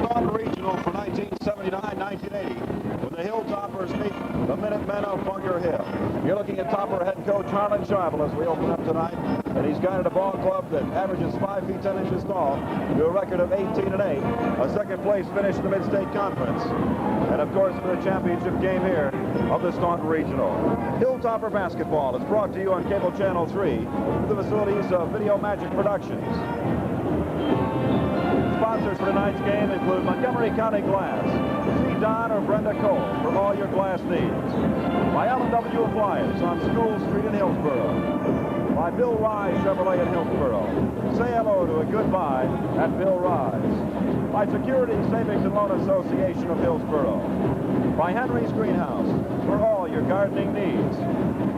Staunton Regional for 1979-1980 when the Hilltoppers meet the Minutemen of Bunker Hill. You're looking at Topper head coach Harlan Scheibel as we open up tonight, and he's guided a ball club that averages 5 feet 10 inches tall to a record of 18-8, a second place finish in the Mid-State Conference, and of course for the championship game here of the Staunton Regional. Hilltopper basketball is brought to you on Cable Channel 3 through the facilities of Video Magic Productions. Sponsors for tonight's game include Montgomery County Glass. See Don or Brenda Cole for all your glass needs. By Allen W. Appliance on School Street in Hillsboro. By Bill Rise Chevrolet in Hillsboro. Say hello to a goodbye at Bill Rise. By Security Savings and Loan Association of Hillsboro. By Henry's Greenhouse for all your gardening needs.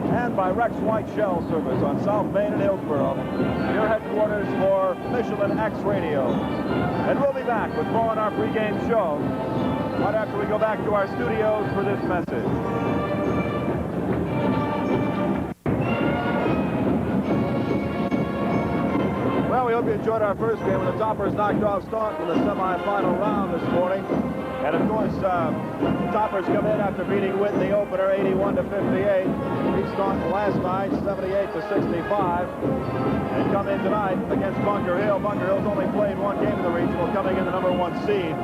And by Rex White Shell Service on South Main in Hillsboro, your headquarters for Michelin X radios. And we'll be back with more on our pregame show right after we go back to our studios for this message. Well, we hope you enjoyed our first game when the Toppers knocked off Staunton in the semifinal round this morning. And of course, Toppers come in after beating Whitney opener 81-58. Beat Staunton last night 78-65. And come in tonight against Bunker Hill. Bunker Hill's only played one game in the regional, coming in the #1 seed.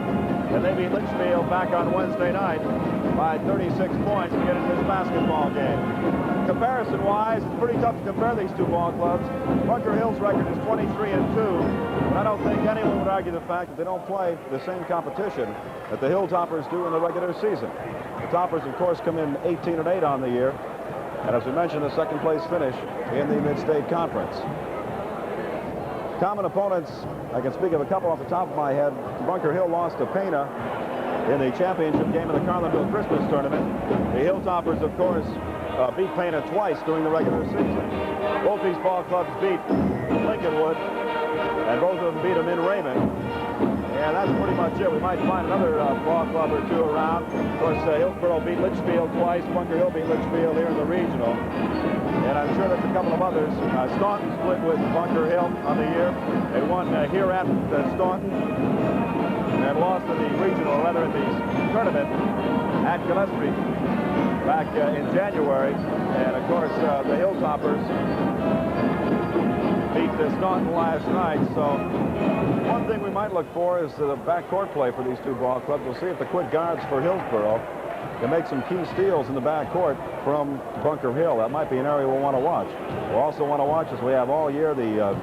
And they beat Litchfield back on Wednesday night by 36 points to get into this basketball game. Comparison-wise, it's pretty tough to compare these two ball clubs. Bunker Hill's record is 23-2. And I don't think anyone would argue the fact that they don't play the same competition that the Hilltoppers do in the regular season. The Toppers, of course, come in 18-8 on the year. And as we mentioned, the second place finish in the Mid-State Conference. Common opponents, I can speak of a couple off the top of my head. Bunker Hill lost to Pana in the championship game of the Carlinville Christmas tournament. The Hilltoppers, of course, beat Pana twice during the regular season. Both these ball clubs beat Lincolnwood, and both of them beat them in Raymond. And that's pretty much it. We might find another ball club or two around. Of course, Hillsboro beat Litchfield twice. Bunker Hill beat Litchfield here in the regional. And I'm sure there's a couple of others. Staunton split with Bunker Hill on the year. They won here at Staunton and lost in the regional, or rather in the tournament at Gillespie back in January. And of course, the Hilltoppers beat Staunton last night. So one thing we might look for is the backcourt play for these two ball clubs. We'll see if the quick guards for Hillsboro can make some key steals in the backcourt from Bunker Hill. That might be an area we'll want to watch. We'll also want to watch, as we have all year, the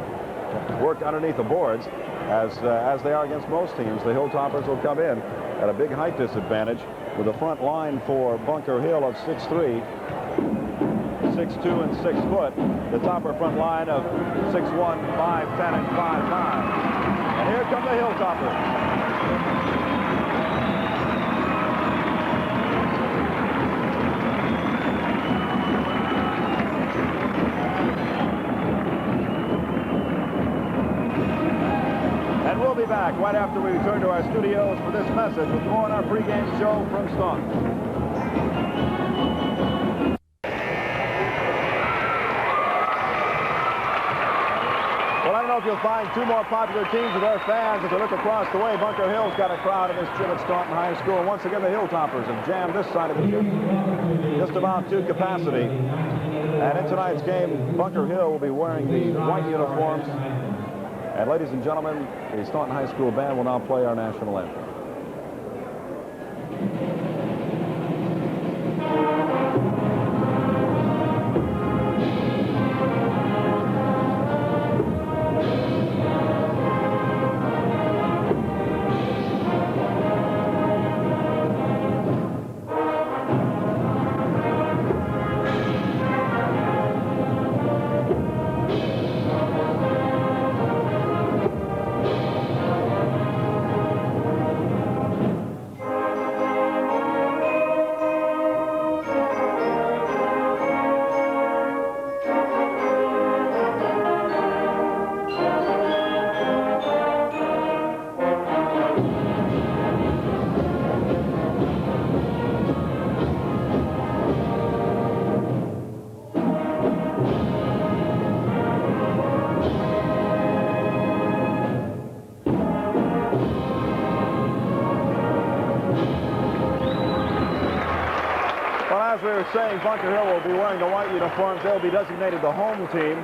work underneath the boards. As they are against most teams, the Hilltoppers will come in at a big height disadvantage with a front line for Bunker Hill of 6'3", 6'2", and 6 foot. The Topper front line of 6'1", 5'10", and 5'9". And here come the Hilltoppers. And we'll be back right after we return to our studios for this message with more on our pregame show from Staunton. Well, I don't know if you'll find two more popular teams with their fans as they look across the way. Bunker Hill's got a crowd in this gym at Staunton High School. And once again, the Hilltoppers have jammed this side of the gym just about to capacity. And in tonight's game, Bunker Hill will be wearing the white uniforms. And ladies and gentlemen, the Staunton High School band will now play our national anthem. we're saying Bunker Hill will be wearing the white uniforms. They'll be designated the home team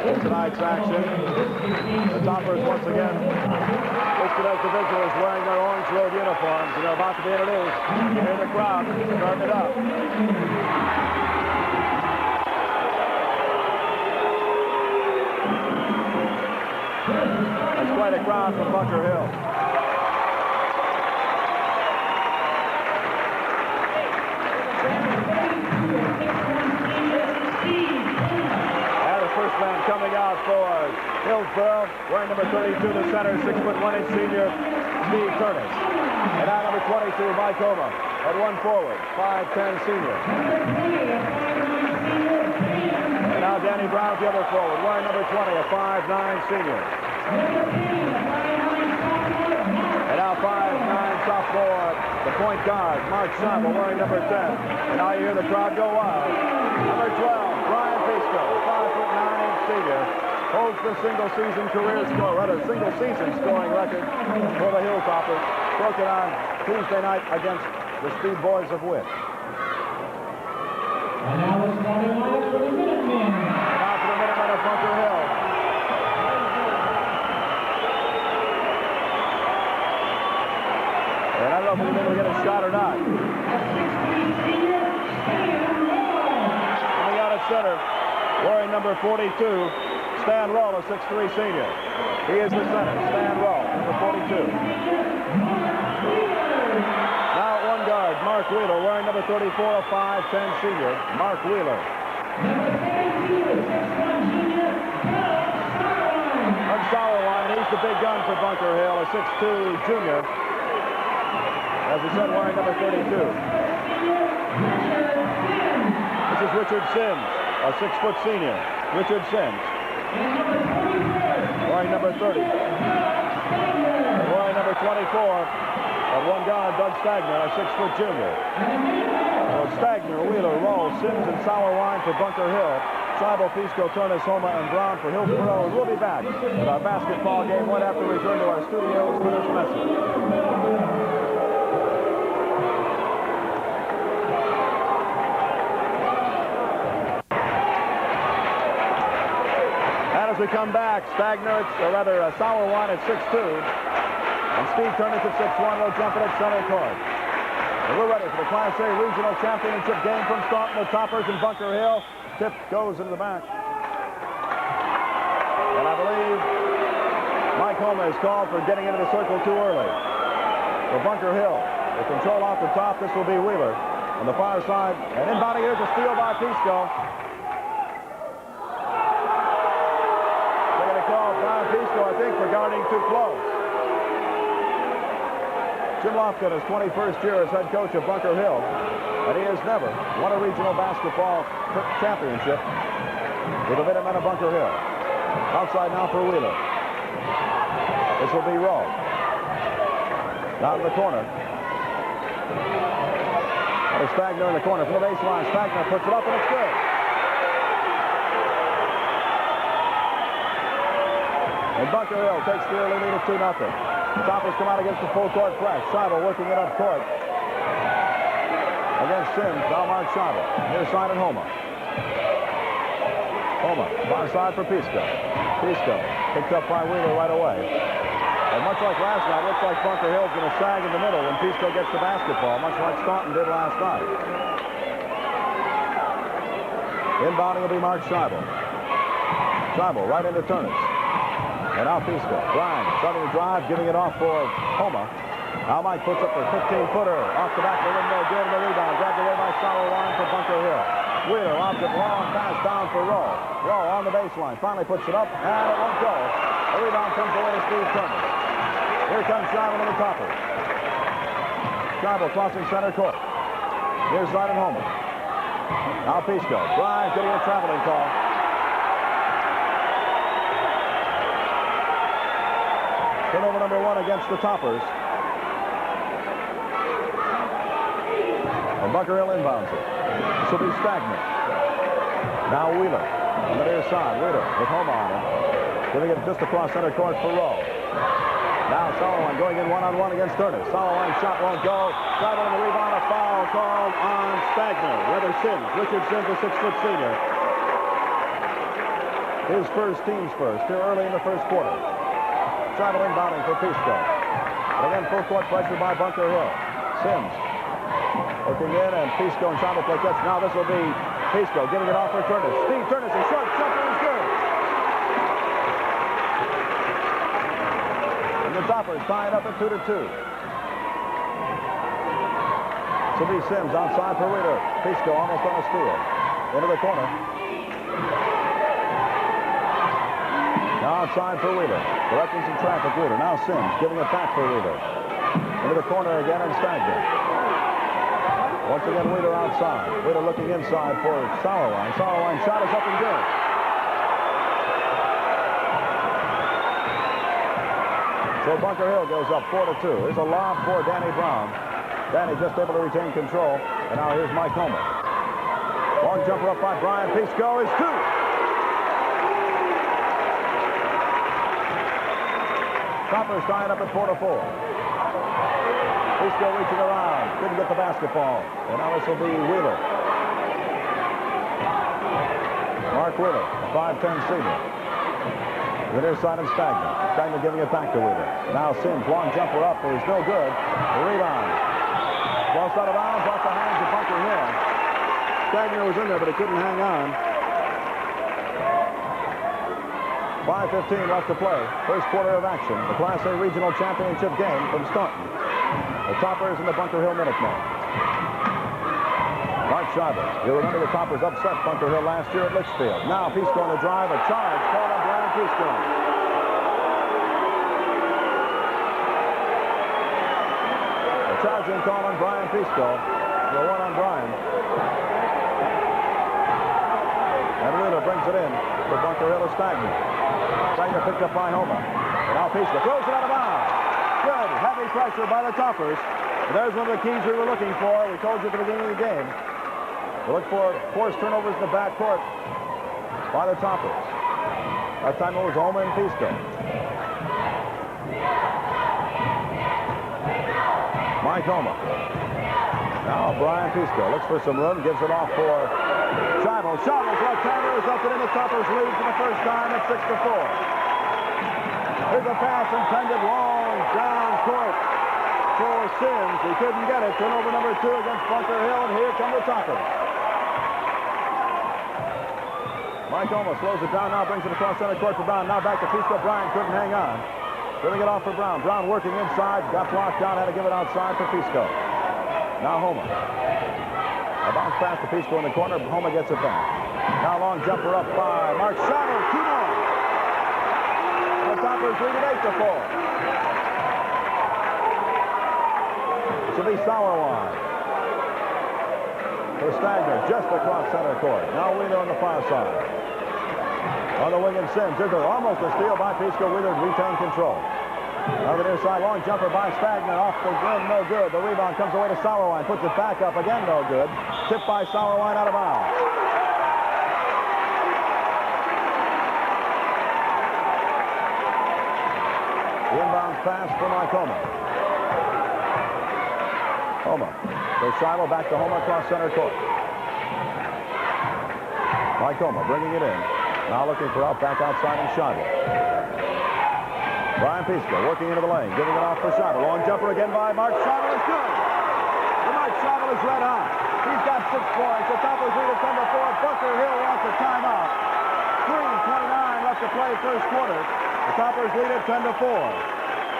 in tonight's action. The Toppers, once again, listed as the visitors, wearing their orange road uniforms. And they're about to be introduced. Hear the crowd starting it up. That's quite a crowd from Bunker Hill. First man coming out for Hillsboro, wearing number 32, the center, 6'1" senior, Steve Turnus. And now number 22, Mike Homa, at one forward, 5'10" senior. And now Danny Brown, the other forward, wearing number 20, a 5'9" senior. And now 5'9" sophomore, the point guard, Mark Scheibel, wearing number 10. And now you hear the crowd go wild. Number 12, Brian Pisco, 5'9" senior, holds the single-season scoring record for the Hilltoppers, broken on Tuesday night against the Speed Boys of Witt. And now the starting lineup for the Minutemen. Now for the Minutemen of Bunker Hill. And I don't know if we're going to get a shot or not. Coming out at center, wearing number 42, Stan Roll, a 6'3" senior. He is the center, Stan Roll, number 42. Now at one guard, Mark Wheeler, wearing number 34, a 5'10" senior, Mark Wheeler. On Sauerwein, he's the big gun for Bunker Hill, a 6'2" junior. As we said, wearing number 32. This is Richard Sims, a 6-foot senior. Richard Sims. Wearing number 30. And wearing number 24. At one guard, Doug Stagner, a 6-foot junior. So Stagner, Wheeler, Roll, Sims, and Sauerwein for Bunker Hill. Scheibel, Pisco, Turnus, Homa, and Brown for Hillsboro. We'll be back with our basketball game. We'll have to return to our studios for this message. As we come back, Stagner, Sauerwein at 6'2", and Steve Turnus at 6'1", will jump it at center court. And we're ready for the Class A Regional Championship game from Staunton. The Toppers in Bunker Hill. Tip goes into the back. And I believe Mike Homa is called for getting into the circle too early. For Bunker Hill, the control off the top, this will be Wheeler on the far side. And inbounding, here's a steal by Pisco. Pisco, I think, for guarding too close. Jim Lofton, his 21st year as head coach of Bunker Hill, and he has never won a regional basketball championship with the Minutemen of Bunker Hill. Outside now for Wheeler. This will be Rowe. Down in the corner. There's Stagner in the corner for the baseline. Stagner puts it up, and it's good. And Bunker Hill takes the early lead at 2-0. The Toppers come out against the full court press. Scheibel working it up court. Against Sims, now Mark Scheibel. Near side at Homa. Homa, far side for Pisco. Pisco picked up by Wheeler right away. And much like last night, looks like Bunker Hill's going to sag in the middle when Pisco gets the basketball, much like Staunton did last night. Inbounding will be Mark Scheibel. Scheibel right into Turnus. And now Pisco. Brian starting to drive, giving it off for Homa. Now Mike puts up a 15-footer off the back of the window, good the rebound. Grabbed away by Sauerwein for Bunker Hill. Wheeler lobs it long, pass down for Rowe. Rowe on the baseline, finally puts it up, and it won't go. The rebound comes away to Steve Turnus. Here comes Scheibel to the Toppers. Scheibel crossing center court. Near side at Homa. Now Pisco. Brian getting a traveling call. Turnover number 1 against the Toppers. And Bunker Hill inbounds it. This will be Stagner. Now Wheeler on the near side. Wheeler with Homa on him. Giving it just across center court for Rowe. Now Solowine going in one-on-one against Turnus. Solowine shot won't go. Driving on the rebound, a foul called on Stagner. Rather Sims. Richard Sims, a 6-foot senior. His first, team's first, here early in the first quarter. Travel inbounding for Pisco. And again, full court pressure by Bunker Hill. Sims looking in, and Pisco and Travel play catch. Now this will be Pisco giving it off for Turnus. Steve Turnus, a short jumper is good. And the Toppers tie it up at 2-2. So be Sims outside for Wheeler. Pisco almost on a steal. Into the corner. Now outside for Wheeler. Directing some traffic, Wheeler. Now Sims giving it back for Wheeler. Into the corner again and Stagner. Once again, Wheeler outside. Wheeler looking inside for Solowine. Solowine shot is up and good. So Bunker Hill goes up 4-2. Here's a lob for Danny Brown. Danny just able to retain control. And now here's Mike Homer. Long jumper up by Brian Pisco is two. Toppers tying up at 4-4. Pisco reaching around. Couldn't get the basketball. And now this will be Wheeler. Mark Wheeler, a 5'10" senior. The near side of Stagner. Stagner giving it back to Wheeler. Now Sims, long jumper up is no good. The rebound. Lost out of bounds off the hands of Bunker Hill. Stagner was in there, but he couldn't hang on. 5:15 left to play. First quarter of action. The Class A Regional Championship game from Staunton. The Toppers and the Bunker Hill Minutemen. Mark Schreiber. You remember the Toppers upset Bunker Hill last year at Litchfield. Now Pisco on the drive. A charge called on Brian Pisco. A charging call on Brian Pisco. The one on Brian. And Wheeler brings it in for Bunker Hill to Stagner. Stagner picked up by Homer. And now Pisco throws it out of bounds. Good, heavy pressure by the Toppers. And there's one of the keys we were looking for. We told you at the beginning of the game. We look for forced turnovers in the backcourt by the Toppers. That time it was Homer and Pisco. Mike Homer. Now Brian Pisco looks for some room, gives it off for Scheibel. Scheibel's left-hander is up and in. The Toppers lead for the first time at 6-4. Here's a pass intended long down court for Sims. He couldn't get it. Turnover number 2 against Bunker Hill, and here come the Toppers. Mike Homer slows it down, now brings it across center court for Brown. Now back to Pisco. Brian couldn't hang on. Giving it off for Brown. Brown working inside, got blocked down, had to give it outside for Pisco. Now Homer. A bounce pass to Pisco in the corner. Homer gets it back. Now long jumper up by Mark Scheibel. 2 more. The Toppers lead at 8-4. This will be Solowine. For Stagner, just across center court. Now Wheeler on the far side. On the wing and Sims. There's almost a steal by Pisco. Wheeler retained control. Now the near side, long jumper by Stagner. Off the rim, no good. The rebound comes away to Solowine. Puts it back up again, no good. Tipped by Solowine out of bounds. The inbound pass for Mike Homer. Homer. So Scheibel back to Homer across center court. Mike Homer bringing it in. Now looking for out back outside and Scheibel. Brian Pisco working into the lane, giving it off for Scheibel. Long jumper again by Mark Scheibel is good. And Mark Scheibel is red hot. He's got 6 points. The Toppers lead at 10-4. Bunker Hill wants a timeout. 3:29 left to play first quarter. The Toppers lead at 10-4.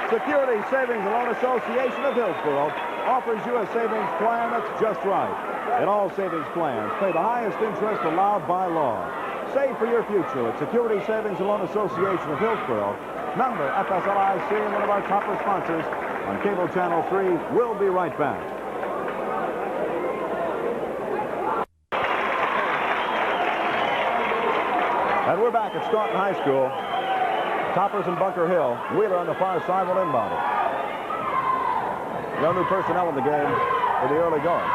Security Savings and Loan Association of Hillsboro offers you a savings plan that's just right. In all savings plans, pay the highest interest allowed by law. Save for your future at Security Savings and Loan Association of Hillsboro. Member FSLIC and one of our Topper sponsors on Cable Channel 3. We'll be right back. And we're back at Staunton High School. Toppers and Bunker Hill. Wheeler on the far side will inbound it. No new personnel in the game for the early going.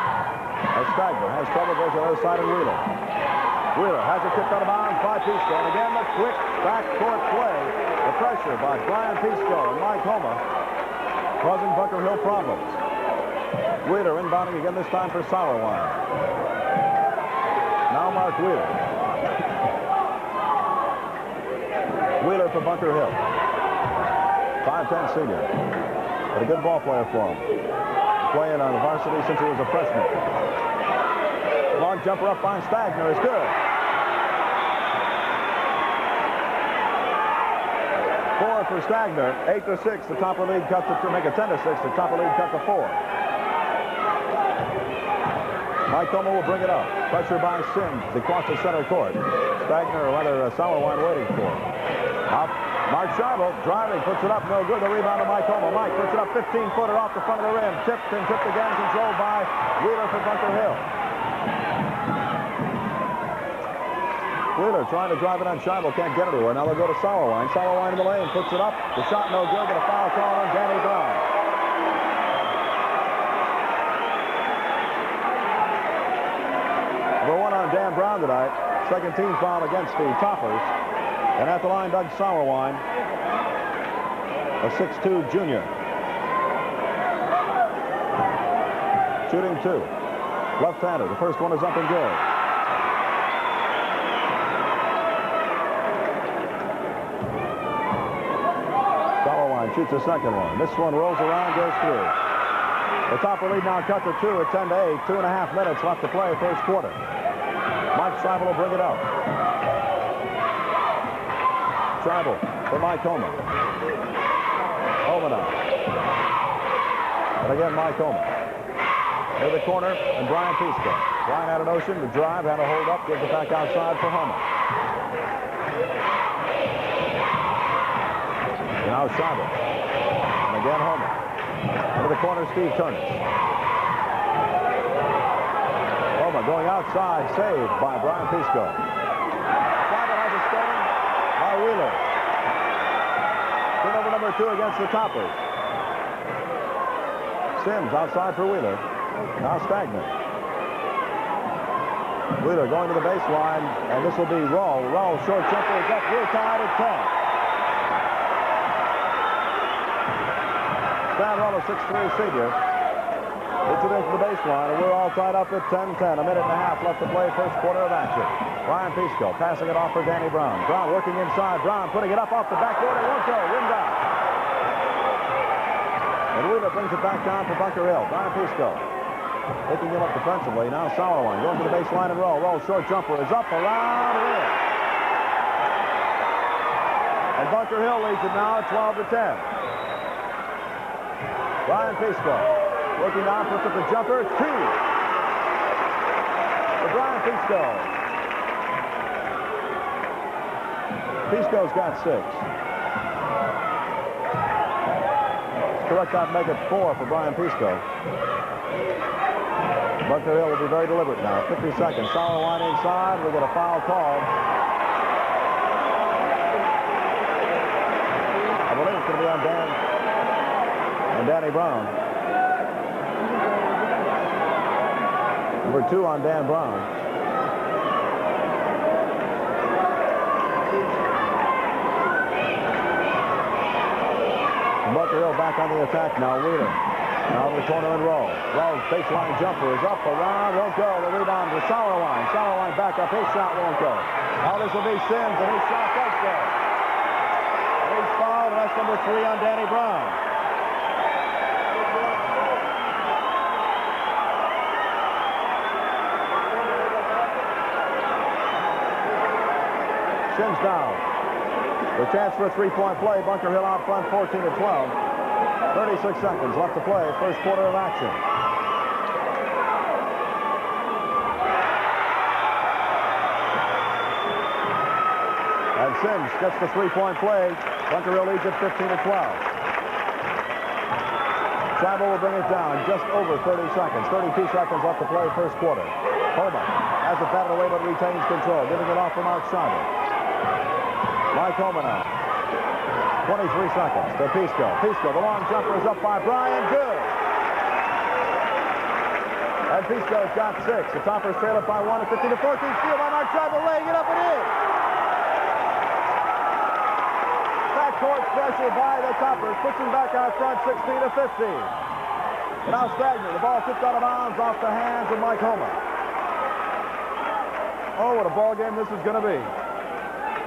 As Stagner has trouble, goes to the other side of Wheeler. Wheeler has it tipped out of bounds by Pisco. And again, the quick backcourt play. The pressure by Brian Pisco and Mike Homa causing Bunker Hill problems. Wheeler inbounding again, this time for Sauerwein. Now Mark Wheeler. Wheeler for Bunker Hill. 5'10" senior. But a good ball player for him. Playing on the varsity since he was a freshman. Long jumper up by Stagner is good. 4 for Stagner. 8-6. The Topper lead cut to make it 10-6. The Topper lead cut to 4. Mike Homa will bring it up. Pressure by Sims. He crosses center court. Stagner, or rather Sauerwein, waiting for him. Up. Mark Scheibel driving, puts it up, no good. The rebound to Mike Homa. Mike puts it up, 15-footer off the front of the rim. Tipped and tipped again, controlled by Wheeler for Bunker Hill. Wheeler trying to drive it on Scheibel, can't get anywhere. Now they'll go to Sauerwein. Sauerwein in the lane, puts it up. The shot no good, but a foul call on Danny Brown. Number 1 on Dan Brown tonight. Second team foul against the Toppers. And at the line, Doug Sauerwein, a 6'2" junior. Shooting 2. Left-hander. The first one is up and good. Sauerwein shoots the second one. This one rolls around, goes through. The Topper lead now cut to 2 at 10-8. 2.5 minutes left to play first quarter. Mike Scheibel will bring it up. Scheibel for Mike Homa. Homa now. And again, Mike Homa. Near the corner, and Brian Pisco. Brian had a notion, the drive, had a hold up, gives it back outside for Homa. Now Scheibel. And again, Homa. Into the corner, Steve Turnus. Homa going outside, saved by Brian Pisco. Scheibel has it stolen by Wheeler. Turnover number 2 against the Toppers. Sims outside for Wheeler. Now Stagner. Wheeler going to the baseline, and this will be Roll. Roll, short jumper is up. We're tied at 10. Stan Roll, a 6'3" senior. Hits it into the baseline, and we're all tied up at 10-10. A minute and a half left to play first quarter of action. Brian Pisco passing it off for Danny Brown. Brown working inside. Brown putting it up off the backboard. It won't go. Rimmed out. And Wheeler brings it back down for Bunker Hill. Brian Pisco picking him up defensively. Now Sauerwein going to the baseline and Roll. Roll, short jumper is up, around, and in. And Bunker Hill leads it now at 12-10. Brian Pisco working down, puts up the jumper. 2 for Brian Pisco. Pisco's got 6. Correct out, make it 4 for Brian Pisco. Bunker Hill will be very deliberate now. 50 seconds. Sauerwein inside. We get a foul called. I believe it's going to be on Danny Brown. Number 2 on Dan Brown. Bunker Hill back on the attack now. Wheeler. Now the corner and Roll. Roll's baseline jumper is up, around, won't go. The rebound to Sauerwein. Sauerwein back up. His shot won't go. Now this will be Sims, and his shot does go. He's fouled, and that's number 3 on Danny Brown. Sims down. The chance for a three-point play. Bunker Hill out front, 14-12. 36 seconds left to play. First quarter of action. And Sims gets the three-point play. Bunker Hill leads at 15-12. Scheibel will bring it down. Just over 30 seconds. 32 seconds left to play. First quarter. Homa has it batted away, but retains control. Giving it off for Mark Scheibel. Mike Homa now. 23 seconds to Pisco. Pisco, the long jumper is up by Brian. Good. And Pisco's got 6. The Toppers trail it by 1 at 15-14. Steal by Mark Scheibel, laying it up and in. Back court pressure by the Toppers. Puts him back out front, 16-15. And now Stagner. The ball kicked out of bounds off the hands of Mike Homa. Oh, what a ball game this is going to be.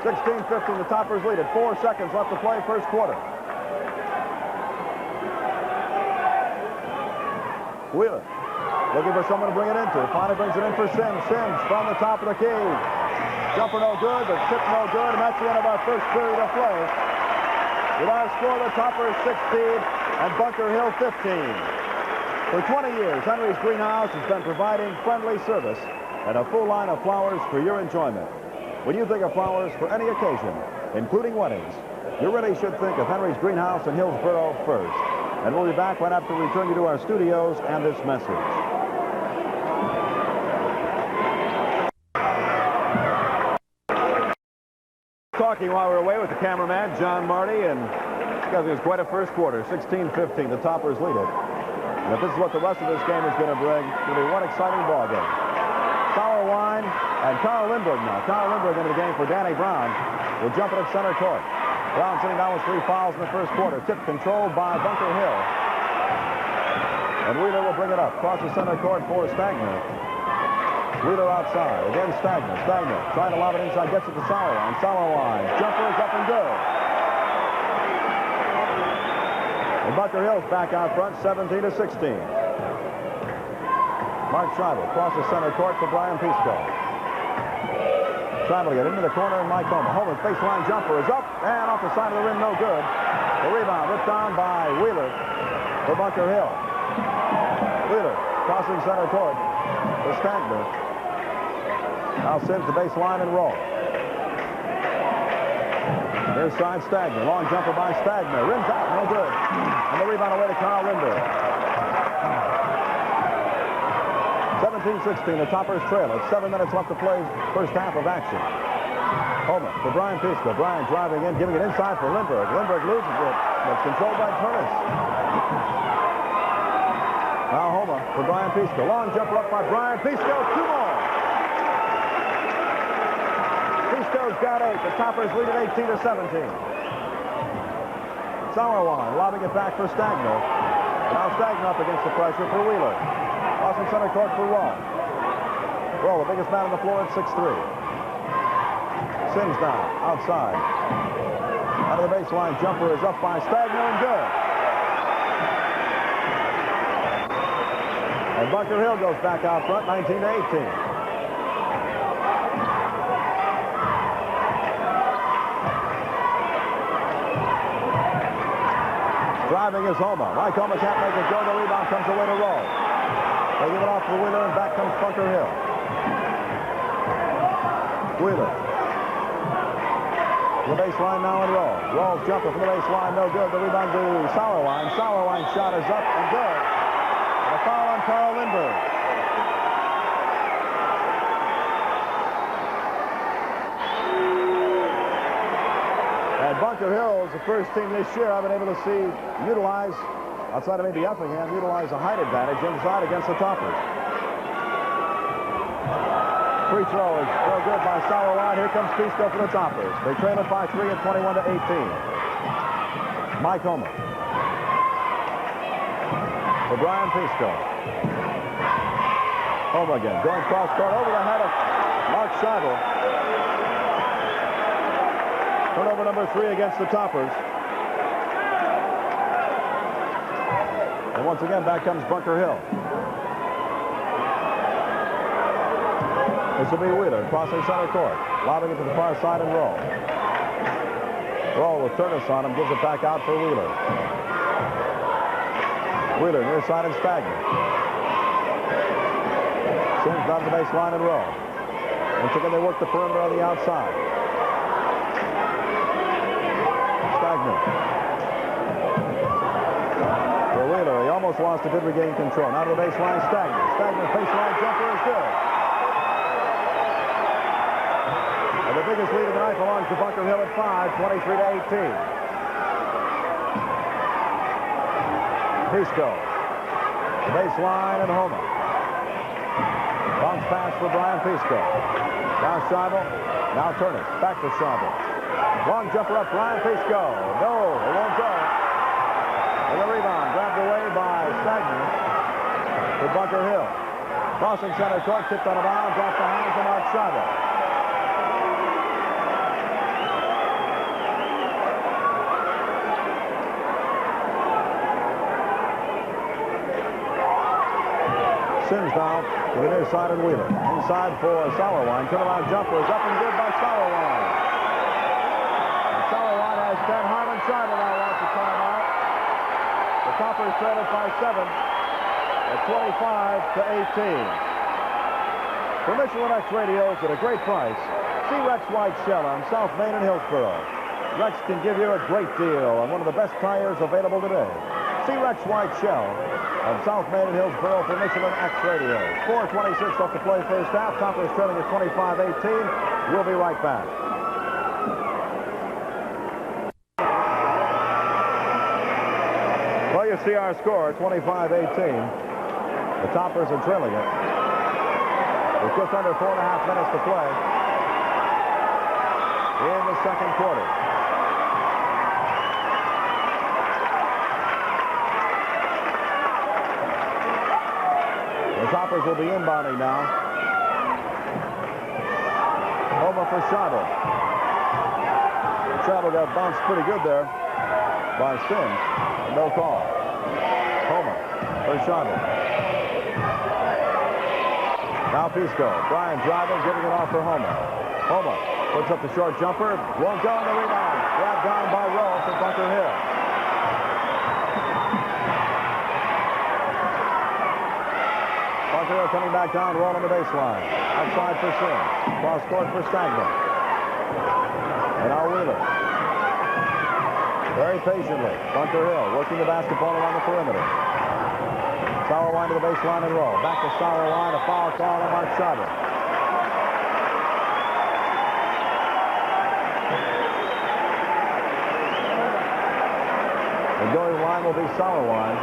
16-15, the Toppers lead it. 4 seconds left to play first quarter. Wheeler looking for someone to bring it into. Finally brings it in for Sims. Sims from the top of the key. Jumper no good, the tip no good, and that's the end of our first period of play. With our score, the Toppers 16 and Bunker Hill 15. For 20 years, Henry's Greenhouse has been providing friendly service and a full line of flowers for your enjoyment. When you think of flowers for any occasion, including weddings, you really should think of Henry's Greenhouse in Hillsboro first. And we'll be back right after we return you to our studios and this message. Talking while we were away with the cameraman, John Marty, and it was quite a first quarter. 16-15, the Toppers lead it. And if this is what the rest of this game is going to bring, it's going to be one exciting ball game. Sauerwein and Carl Lindbergh now. Carl Lindbergh into the game for Danny Brown. Will jump it at center court. Brown sitting down with 3 fouls in the first quarter. Tip controlled by Bunker Hill. And Wheeler will bring it up. Across the center court for Stagner. Wheeler outside. Again Stagner. Stagner trying to lob it inside. Gets it to Sauerwein. Sauerwein. Jumper is up and good. And Bunker Hill's back out front, 17-16. Mark Scheibel across the center court for Brian Pisco. Scheibel get into the corner, and Mike Homa. Homer's baseline jumper is up and off the side of the rim, no good. The rebound ripped down by Wheeler for Bunker Hill. Wheeler crossing center court for Stagner. Now Sims the baseline and roll. Near side Stagner. Long jumper by Stagner. Rims out, no good. And the rebound away to Carl Lindbergh. 17-16, the Toppers trail. It's 7 minutes left to play first half of action. Homa for Brian Pisco. Brian driving in, giving it inside for Lindbergh. Lindbergh loses it, but it's controlled by Turnis. Now Homa for Brian Pisco. Long jumper up by Brian Pisco. 2 more. Pisco's got 8. The Toppers lead at 18-17. Sauerwein lobbing it back for Stagner. Now Stagner up against the pressure for Wheeler. Crossing center court for Roll. Roll, the biggest man on the floor at 6'3". Sims down, outside. Out of the baseline, jumper is up by Stagner and good. And Bunker Hill goes back out front, 19-18. Driving is Homa. Mike Homa can't make it go. The rebound comes away to Roll. They give it off to Wheeler, and back comes Bunker Hill. Wheeler. The baseline now and Roll. Roll's jumper from the baseline, no good. The rebound to Sauerwein. Sauerwein's shot is up and good. And a foul on Carl Lindbergh. And Bunker Hill is the first team this year I've been able to see utilize, outside of maybe Effingham, utilize a height advantage inside against the Toppers. Free throw is no good by Sauerwein. Here comes Pisco for the Toppers. They trail it by 3 at 21-18. Mike Homa. For Brian Pisco. Homa again. Going cross court over the head of Mark Scheibel. Turnover number 3 against the Toppers. And once again, back comes Bunker Hill. This will be Wheeler crossing center court. Lobbing it to the far side and Roll. Roll with Turnis on him. Gives it back out for Wheeler. Wheeler near side and Stagner. Sims down the baseline and Roll. Once again, they work the perimeter on the outside. Stagner. For Wheeler, he almost lost it, did regain control. Now to the baseline, Stagner. Stagner's baseline jumper is good. And the biggest lead of the night belongs to Bunker Hill at 5, 23-18. Pisco. The baseline and Homa. Bounce pass for Brian Pisco. Now Scheibel. Now Turnis. Back to Scheibel. Long jumper up, Brian Pisco. No, it won't go. And the rebound grabbed away by Staunton to Bunker Hill. Crossing center court, tipped on a bounce off the hands of Mark Schreiber. Sims now to the near side and Wheeler. Inside for Sauerwein. Turnaround jumper is up and good by Sauerwein. And Sauerwein has 10. Harlan Schreiber now wants a timeout. The Toppers trail it by 7 at 25 to 18. For Michelin X radios at a great price, see Rex White Shell on South Main and Hillsboro. Rex can give you a great deal on one of the best tires available today. See Rex White Shell on South Main and Hillsboro for Michelin X radios. 4:26 left to play first half. Toppers trailing at 25-18. We'll be right back. Well, you see our score, 25-18. The Toppers are trailing it with just under 4.5 minutes to play in the second quarter. The Toppers will be inbounding now. Over for Schreiber. Schreiber got bounced pretty good there by Sims. No call. Homer for Schreiber. Now Pisco. Brian driving, giving it off for Homer. Homer puts up the short jumper. Won't go on the rebound. Grabbed down by Rowe for Bunker Hill. Bunker Hill coming back down, roll on the baseline. Outside for Sims. Cross court for Staunton. And now Wheeler. Very patiently. Bunker Hill working the basketball around the perimeter. Sauerwein to the baseline and roll. Back to Sauerwein. A foul call on Mark Schreiber. The going line will be Sauerwein.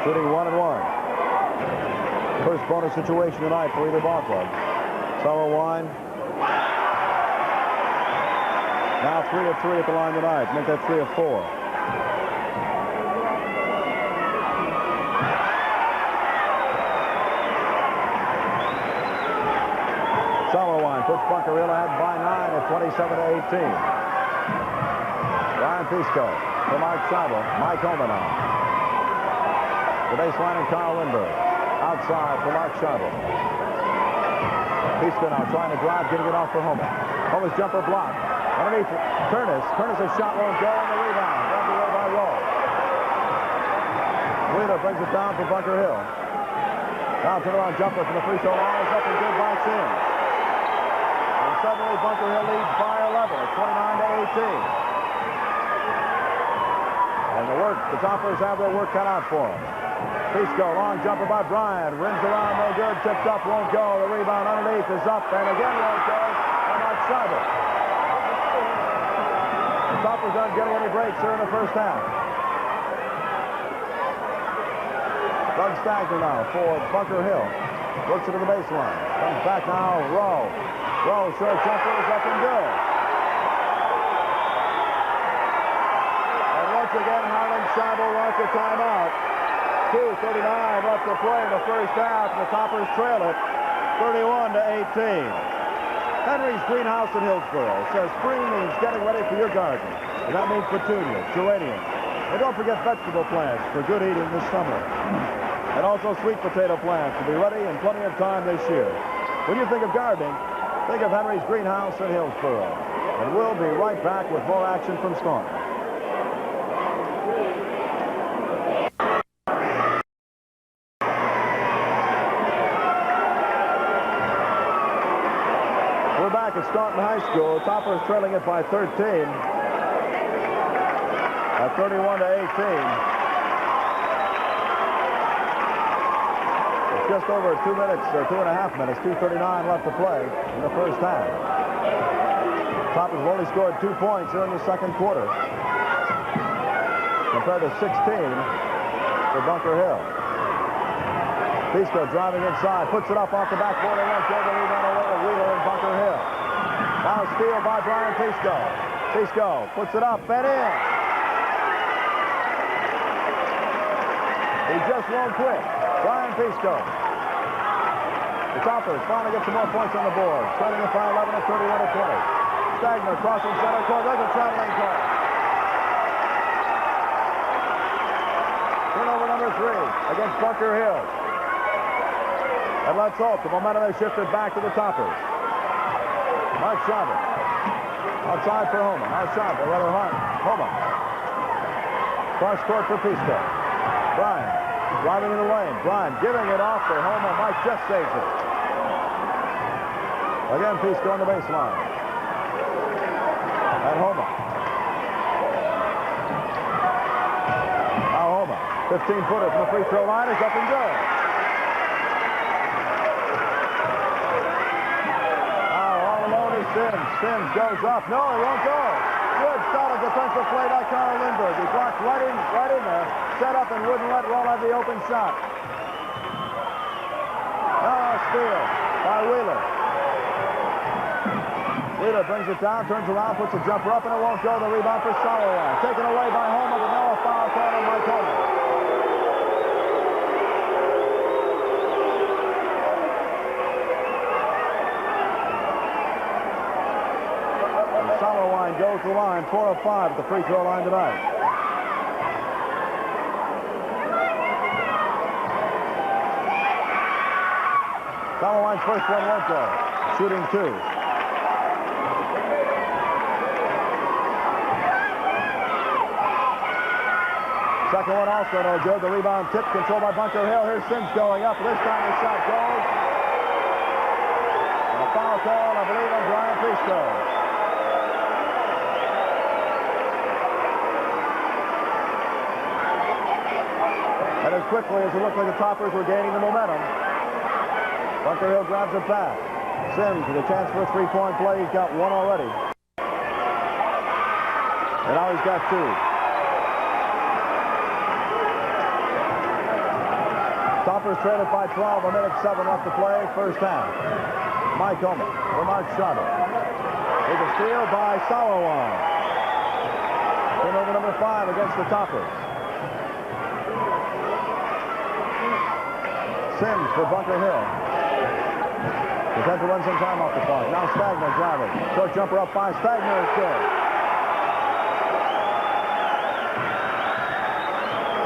Shooting 1 and 1. First bonus situation tonight for either ball club. Sauerwein. Now 3 of 3 at the line tonight. Make that 3 of 4. Sauerwein puts Bunker Hill ahead by 9 at 27-18. Ryan Pisco for Mark Schreiber. Mike Homer now. The baseline and Carl Lindbergh. Outside for Mark Schreiber. Pisco now trying to drive, getting it off for Homer. Homer's jumper blocked. Underneath Curtis. Curtis' shot won't go on the rebound. Grabbed away by Rowe. Wheeler brings it down for Bunker Hill. Now turnaround jumper from the free throw line is up and good by Sims. And suddenly Bunker Hill leads by 11 at 29-18. And the Toppers have their work cut out for them. Pisco, long jumper by Bryan. Rims around, no good. Tipped up, won't go. The rebound underneath is up and again won't go. And Mark Schreiber. The Toppers aren't getting any breaks here in the first half. Doug Staunton now for Bunker Hill. Works it to the baseline. Comes back now, Rowe. Rowe, short jumper is up and good. And once again, Harlan Schreiber wants a timeout. 2:39 left to play in the first half. The Toppers trail it 31-18. Henry's Greenhouse in Hillsboro says spring means getting ready for your garden. And that means petunias, geraniums. And don't forget vegetable plants for good eating this summer. And also sweet potato plants will be ready in plenty of time this year. When you think of gardening, think of Henry's Greenhouse in Hillsboro. And we'll be right back with more action from Staunton. We're back at Staunton High School. Toppers trailing it by 13 at 31-18. Just over 2 minutes, or 2.5 minutes, 2:39 left to play in the first half. Toppers have only scored 2 points here in the second quarter, compared to 16 for Bunker Hill. Pisco driving inside, puts it up off the backboard and won't go the rebound away to Wheeler and Bunker Hill. Now steal by Brian Pisco. Pisco puts it up and in. He just won't quit. Brian Pisco. The Toppers finally get some more points on the board. Trailing it by 11 at 31-20. Stagner crossing center court. There's a traveling call. Turnover number 3 against Bunker Hill. And let's hope the momentum has shifted back to the Toppers. Mark Schreiber. Outside for Homa. Now Schreiber, rather hard. Homa. Cross court for Pisco. Brian driving in the lane. Brian giving it off for Homa. Mike just saves it. Again, Pisco on the baseline. And Homa. Now Homa. 15-footer from the free throw line is up and good. Sims goes up. No, he won't go. Good, solid defensive play by Carl Lindbergh. He blocked right in there, set up and wouldn't let Roll have the open shot. Now a steal by Wheeler. Wheeler brings it down, turns around, puts a jumper up, and it won't go. The rebound for Sauerland. Taken away by Homa, but now a foul call on Mike Homa. Goes to the line, 4 of 5 at the free throw line tonight. Sauerwein's first one won't go. Shooting 2. Second one also no good. The rebound tip controlled by Bunker Hill. Here's Sims going up. This time the shot goes. And a foul call, I believe, on Brian Pisco. And as quickly as it looked like the Toppers were gaining the momentum, Bunker Hill grabs it back. Sims with a chance for a three-point play. He's got one already. And now he's got 2. Toppers trail it by 12, a minute 7 left to play, first half. Mike Homa for Mark Schreiber. There's a steal by Sauerwein. Turnover number 5 against the Toppers. Sims for Bunker Hill. He's had to run some time off the clock. Now Stagner driving. Short jumper up by Stagner is good.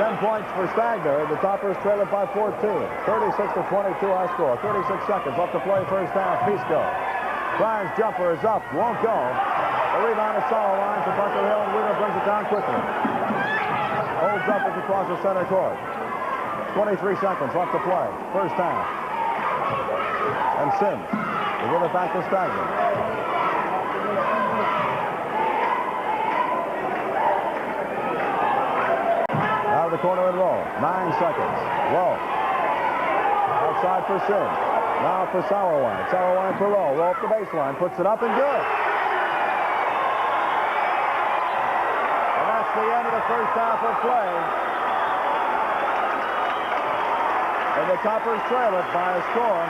10 points for Stagner. The Toppers trail it by 14. 36-22 our score. 36 seconds left to play first half. Pisco. Brian's jumper is up. Won't go. The rebound is Sauerwein for Bunker Hill, and Wheeler brings it down quickly. Holds up as he crosses center court. 23 seconds left to play. First half. And Sims will give it back to Stagner. Out of the corner and Roll. 9 seconds. Roll. Outside for Sims. Now for Sauerwein. Sauerwein for Roll. Roll up the baseline. Puts it up and good. And that's the end of the first half of play. And the Toppers trail it by a score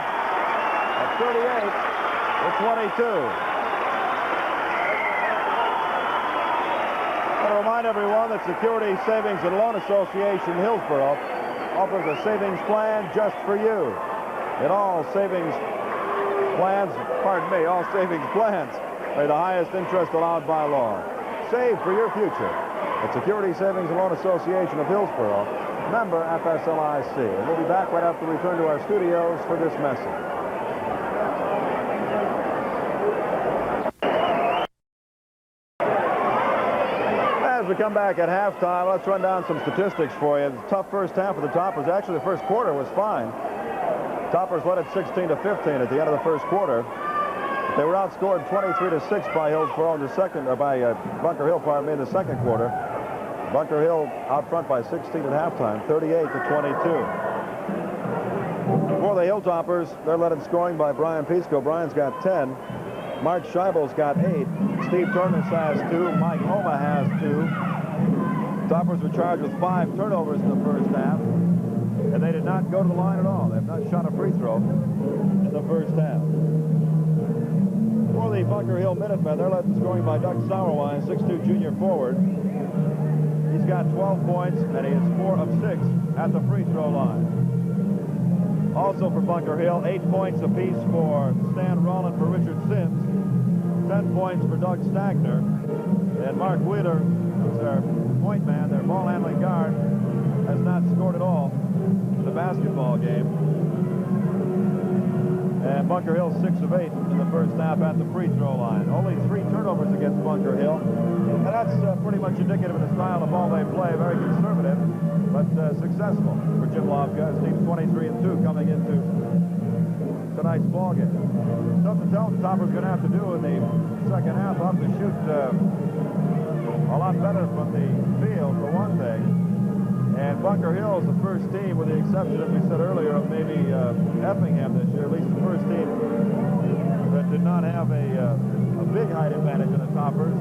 of 38-22. I want to remind everyone that Security Savings and Loan Association Hillsboro offers a savings plan just for you. In all savings plans, all savings plans pay the highest interest allowed by law. Save for your future at Security Savings and Loan Association of Hillsboro. Member FSLIC. And we'll be back right after we return to our studios for this message. As we come back at halftime, let's run down some statistics for you. The tough first half of the Toppers. Actually, the first quarter was fine. Toppers led it 16-15 at the end of the first quarter. They were outscored 23-6 by Hillsboro in the second, or by Bunker Hill, pardon me, in the second quarter. Bunker Hill out front by 16 at halftime, 38-22. For the Hilltoppers, they're led in scoring by Brian Pisco. Brian's got 10. Mark Scheibel's got 8. Steve Turner has 2. Mike Homa has 2. Toppers were charged with 5 turnovers in the first half. And they did not go to the line at all. They have not shot a free throw in the first half. For the Bunker Hill Minutemen, they're led in scoring by Doug Sauerwein, 6'2" junior forward. He's got 12 points, and he is 4 of 6 at the free throw line. Also for Bunker Hill, 8 points apiece for Stan Rowland for Richard Sims, 10 points for Doug Stagner, and Mark Wheeler, who's their point man, their ball handling guard, has not scored at all in the basketball game. And Bunker Hill 6 of 8 in the first half at the free throw line. Only 3 turnovers against Bunker Hill. And that's pretty much indicative of the style of ball they play. Very conservative, but successful for Jim Lofka. His team's 23-2 coming into tonight's ball game. Something to tell the Toppers going to have to do in the second half. Have to shoot a lot better from the field, for one thing. And Bunker Hill is the first team, with the exception, as we said earlier, of maybe Effingham this year, at least the first team that did not have a big height advantage in the Toppers,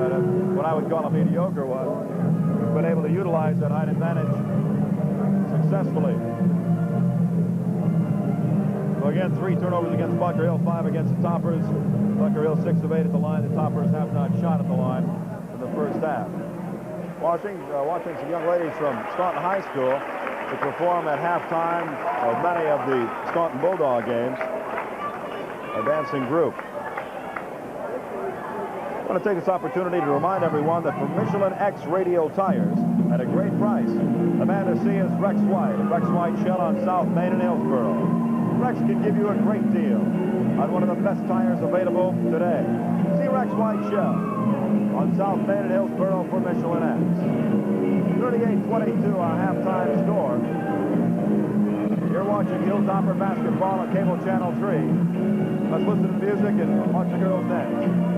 but what I would call a mediocre one. Been able to utilize that height advantage successfully. So again, 3 turnovers against Bunker Hill, 5 against the Toppers. Bunker Hill 6 of 8 at the line. The Toppers have not shot at the line in the first half. Watching some young ladies from Staunton High School to perform at halftime of many of the Staunton Bulldog games. A dancing group. I want to take this opportunity to remind everyone that for Michelin X Radial tires at a great price, the man to see is Rex White. Rex White Shell on South Main in Hillsboro. Rex can give you a great deal on one of the best tires available today. See Rex White Shell on South Main in Hillsboro for Michelin X. 38-22 our halftime score. You're watching Hilltopper basketball on cable channel 3. Let's listen to music and watch the girls dance.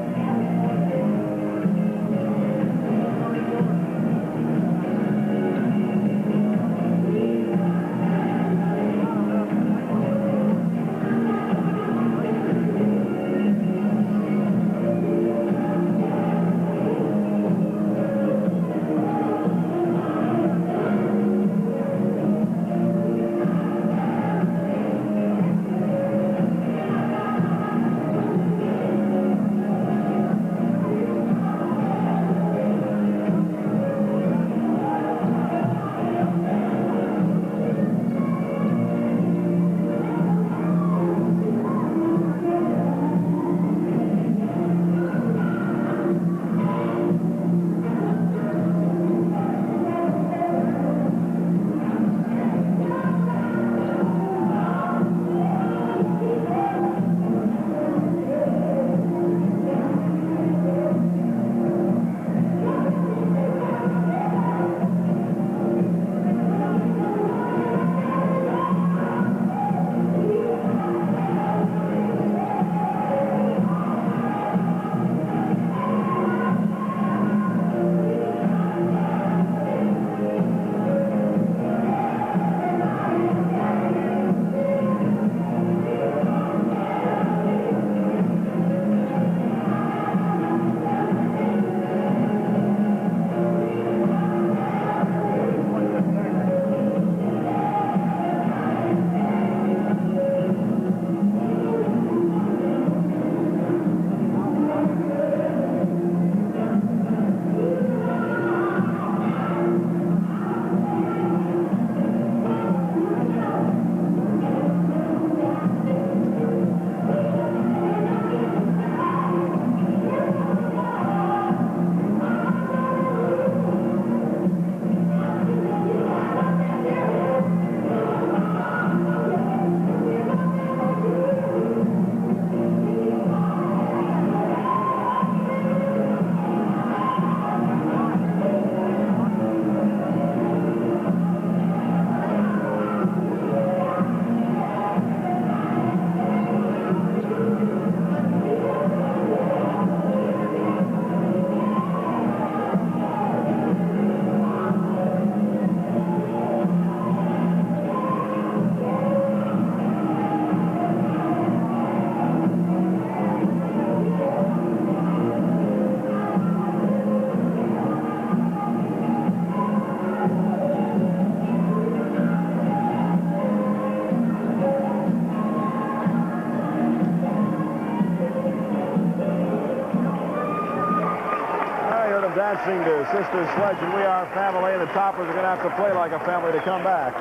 sister sledge, and we are family, and the Toppers are going to have to play like a family to come back.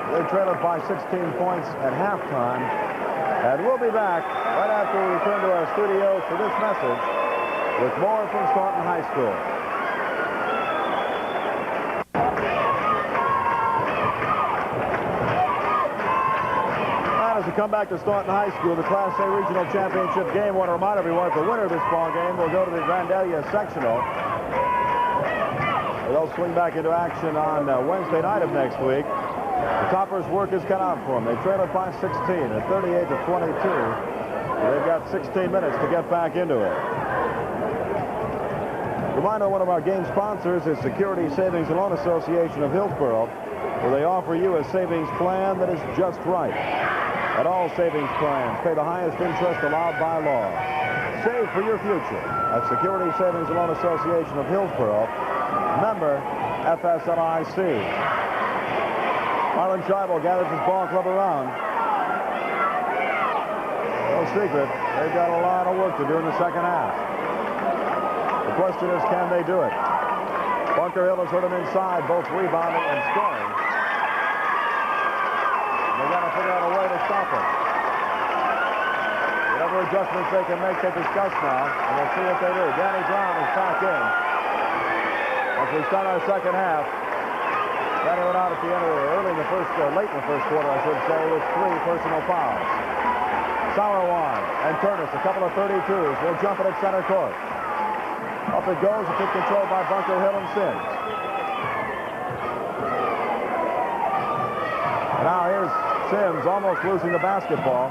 They trailed by 16 points at halftime. And we'll be back right after we return to our studios for this message with more from Staunton High School. And as we come back to Staunton High School, the Class A Regional Championship game, I want to remind everyone that the winner of this ball game will go to the Grandalia Sectional. They'll swing back into action on Wednesday night of next week. The Toppers' work is cut out for them. They trail it by 16 at 38-22. They've got 16 minutes to get back into it. Reminder, one of our game sponsors is Security Savings and Loan Association of Hillsboro, where they offer you a savings plan that is just right. At all savings plans, pay the highest interest allowed by law. Save for your future at Security Savings and Loan Association of Hillsboro. Member FSLIC. Marlon Scheibel gathers his ball club around. No secret, they've got a lot of work to do in the second half. The question is, can they do it? Bunker Hill has hurt him inside, both rebounding and scoring. They've got to figure out a way to stop him. Whatever adjustments they can make, they discuss now, and we'll see what they do. Danny Brown is back in. As we start our second half, Danny went out at the end of late in the first quarter, I should say, with 3 personal fouls. Sauerwein and Curtis, a couple of 32s, will jump it at center court. Up it goes, it's controlled by Bunker Hill and Sims. And now here's Sims almost losing the basketball.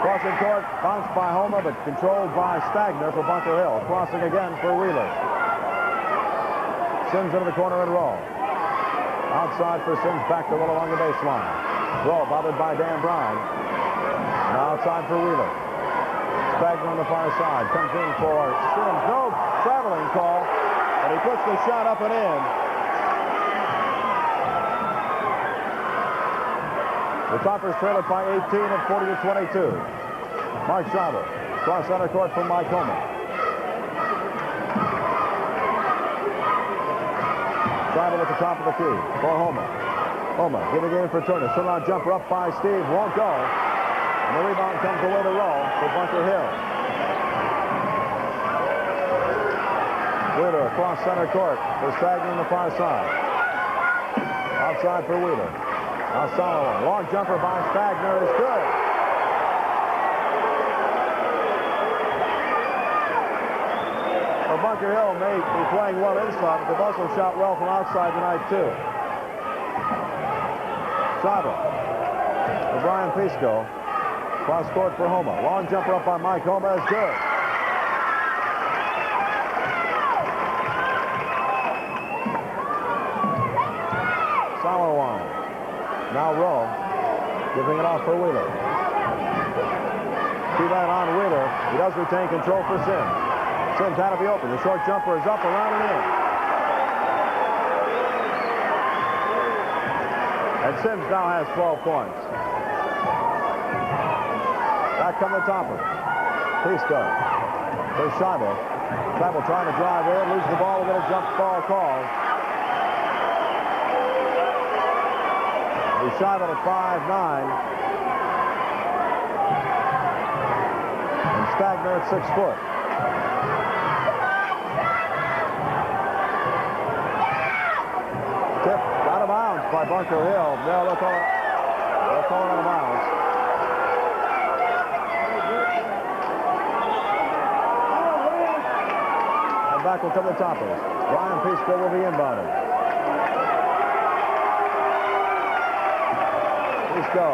Crossing court, bounced by Homa, but controlled by Stagner for Bunker Hill. Crossing again for Wheeler. Sims into the corner and roll. Outside for Sims, back to roll along the baseline. Roll bothered by Dan Brown. Now outside for Wheeler. Stagner on the far side. Comes in for Sims. No traveling call, but he puts the shot up and in. The Toppers trail it by 18 at 40-22. Mark Scheibel. Cross center court from Mike Homa. Scheibel at the top of the key for Homa. Homa giving in for Turner. Turnaround jumper up by Steve. Won't go. And the rebound comes away to roll for Bunker Hill. Wheeler across center court for Stagner on the far side. Outside for Wheeler. Now Solomon. Long jumper by Stagner is good. Well, Bunker Hill may be playing well inside, but they've also shot well from outside tonight, too. Scheibel. For Brian Pisco. Cross court for Homa. Long jumper up by Mike Homa is good. Sauerwein. Now Rowe. Giving it off for Wheeler. See that on Wheeler. He does retain control for Sims. Sims out to be open. The short jumper is up, around, and in. And Sims now has 12 points. Back come the Toppers. Pisco for Scheibel. Scheibel trying to drive in, loses the ball, we'll get a jump ball call. Scheibel at 5'9". And Stagner at 6 foot. Tip out of bounds by Bunker Hill. No, they'll call it out of bounds. And back will come the Toppers. Brian Pisco will be inbounded. Pisco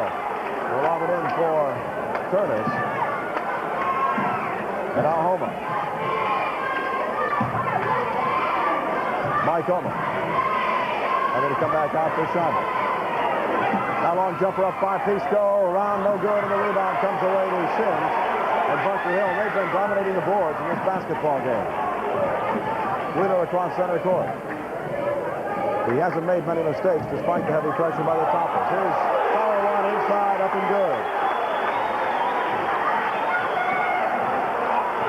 will lob it in for Curtis. And now Homa. Mike Homa. And then to come back out for Scheibel. Now long jumper up by Pisco. Around, no good, and the rebound comes away to Sims. And Bunker Hill, they've been dominating the boards in this basketball game. Wheeler across center court. He hasn't made many mistakes despite the heavy pressure by the Toppers. Here's Sauerwein inside, up and good.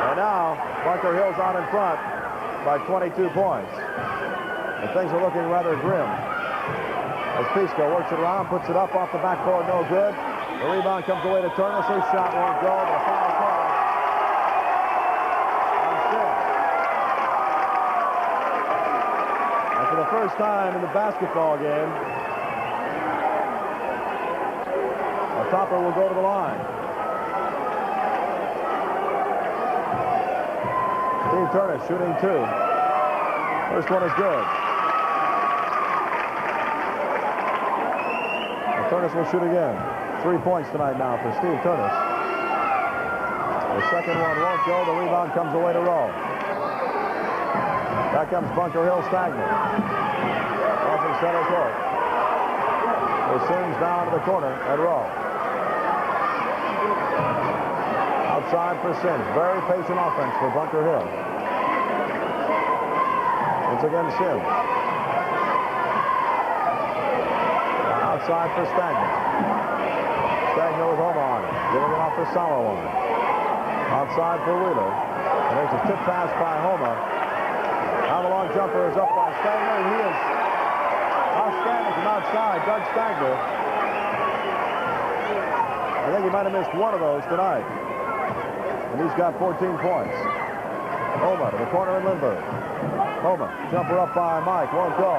And now Bunker Hill's out in front by 22 points. And things are looking rather grim. As Pisco works it around, puts it up off the backboard, no good. The rebound comes away to Turnus. His shot won't go, but a foul call. And for the first time in the basketball game, a Topper will go to the line. Steve Turnus shooting 2. First one is good. And Turnus will shoot again. 3 points tonight now for Steve Turnus. The second one won't go. The rebound comes away to Rowe. Back comes Bunker Hill stagnant. Off in center court. It Sims down to the corner at Rowe. Outside for Sims. Very patient offense for Bunker Hill. Once again, Sims. Outside for Stagnant. Stagnant with Homa on it. Giving it off for Sauerwein. Outside for Wheeler. And there's a tip pass by Homa. Now the long jumper is up by Stagnant, and he is outstanding from outside. Doug Stagnant. I think he might have missed one of those tonight. And he's got 14 points. Homa to the corner in Lindbergh. Homa, jumper up by Mike, won't go.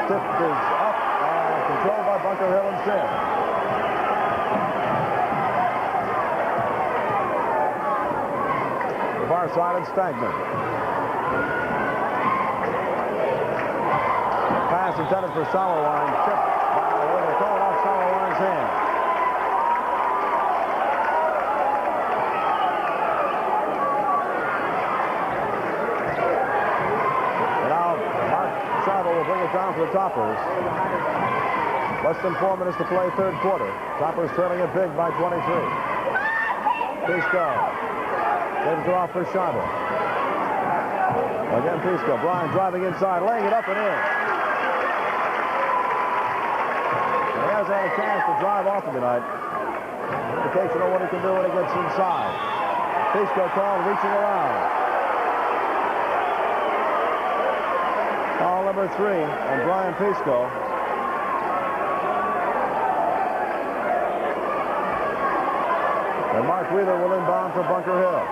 Tip is up and controlled by Bunker Hill and Sims. The far side and Stagnant. Pass intended for Sauerwein. Tipped by Wheeler. Called off Sauerwein's hand. Will bring it down for the Toppers. Less than 4 minutes to play, third quarter. Toppers trailing it big by 23. Pisco. Gives it off for Scheibel. Again, Pisco. Brian driving inside, laying it up and in. He hasn't had a chance to drive often tonight. Indication of what he can do when he gets inside. Pisco called, reaching around. Foul number 3 on Brian Pisco. And Mark Wheeler will inbound for Bunker Hill.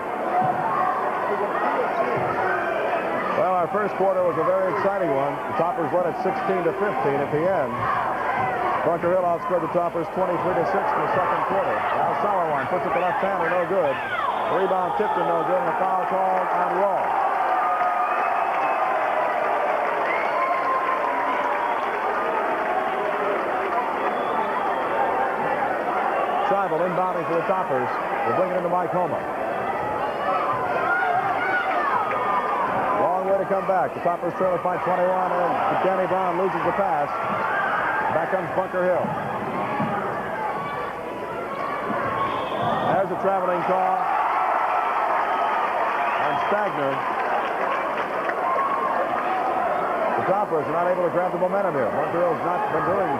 Well, our first quarter was a very exciting one. The Toppers led at 16-15 at the end. Bunker Hill outscored the Toppers 23-6 in the second quarter. Now Sauerwein puts it to left-hander, no good. The rebound tipped and no good, and a foul called on Rowe. Scheibel inbounding for the Toppers. They'll bring it into Mike Homa. Long way to come back. The Toppers trail it by 21, and Danny Brown loses the pass. Back comes Bunker Hill. There's a traveling call on Stagner. The Toppers are not able to grab the momentum here. Bunker Hill's not been doing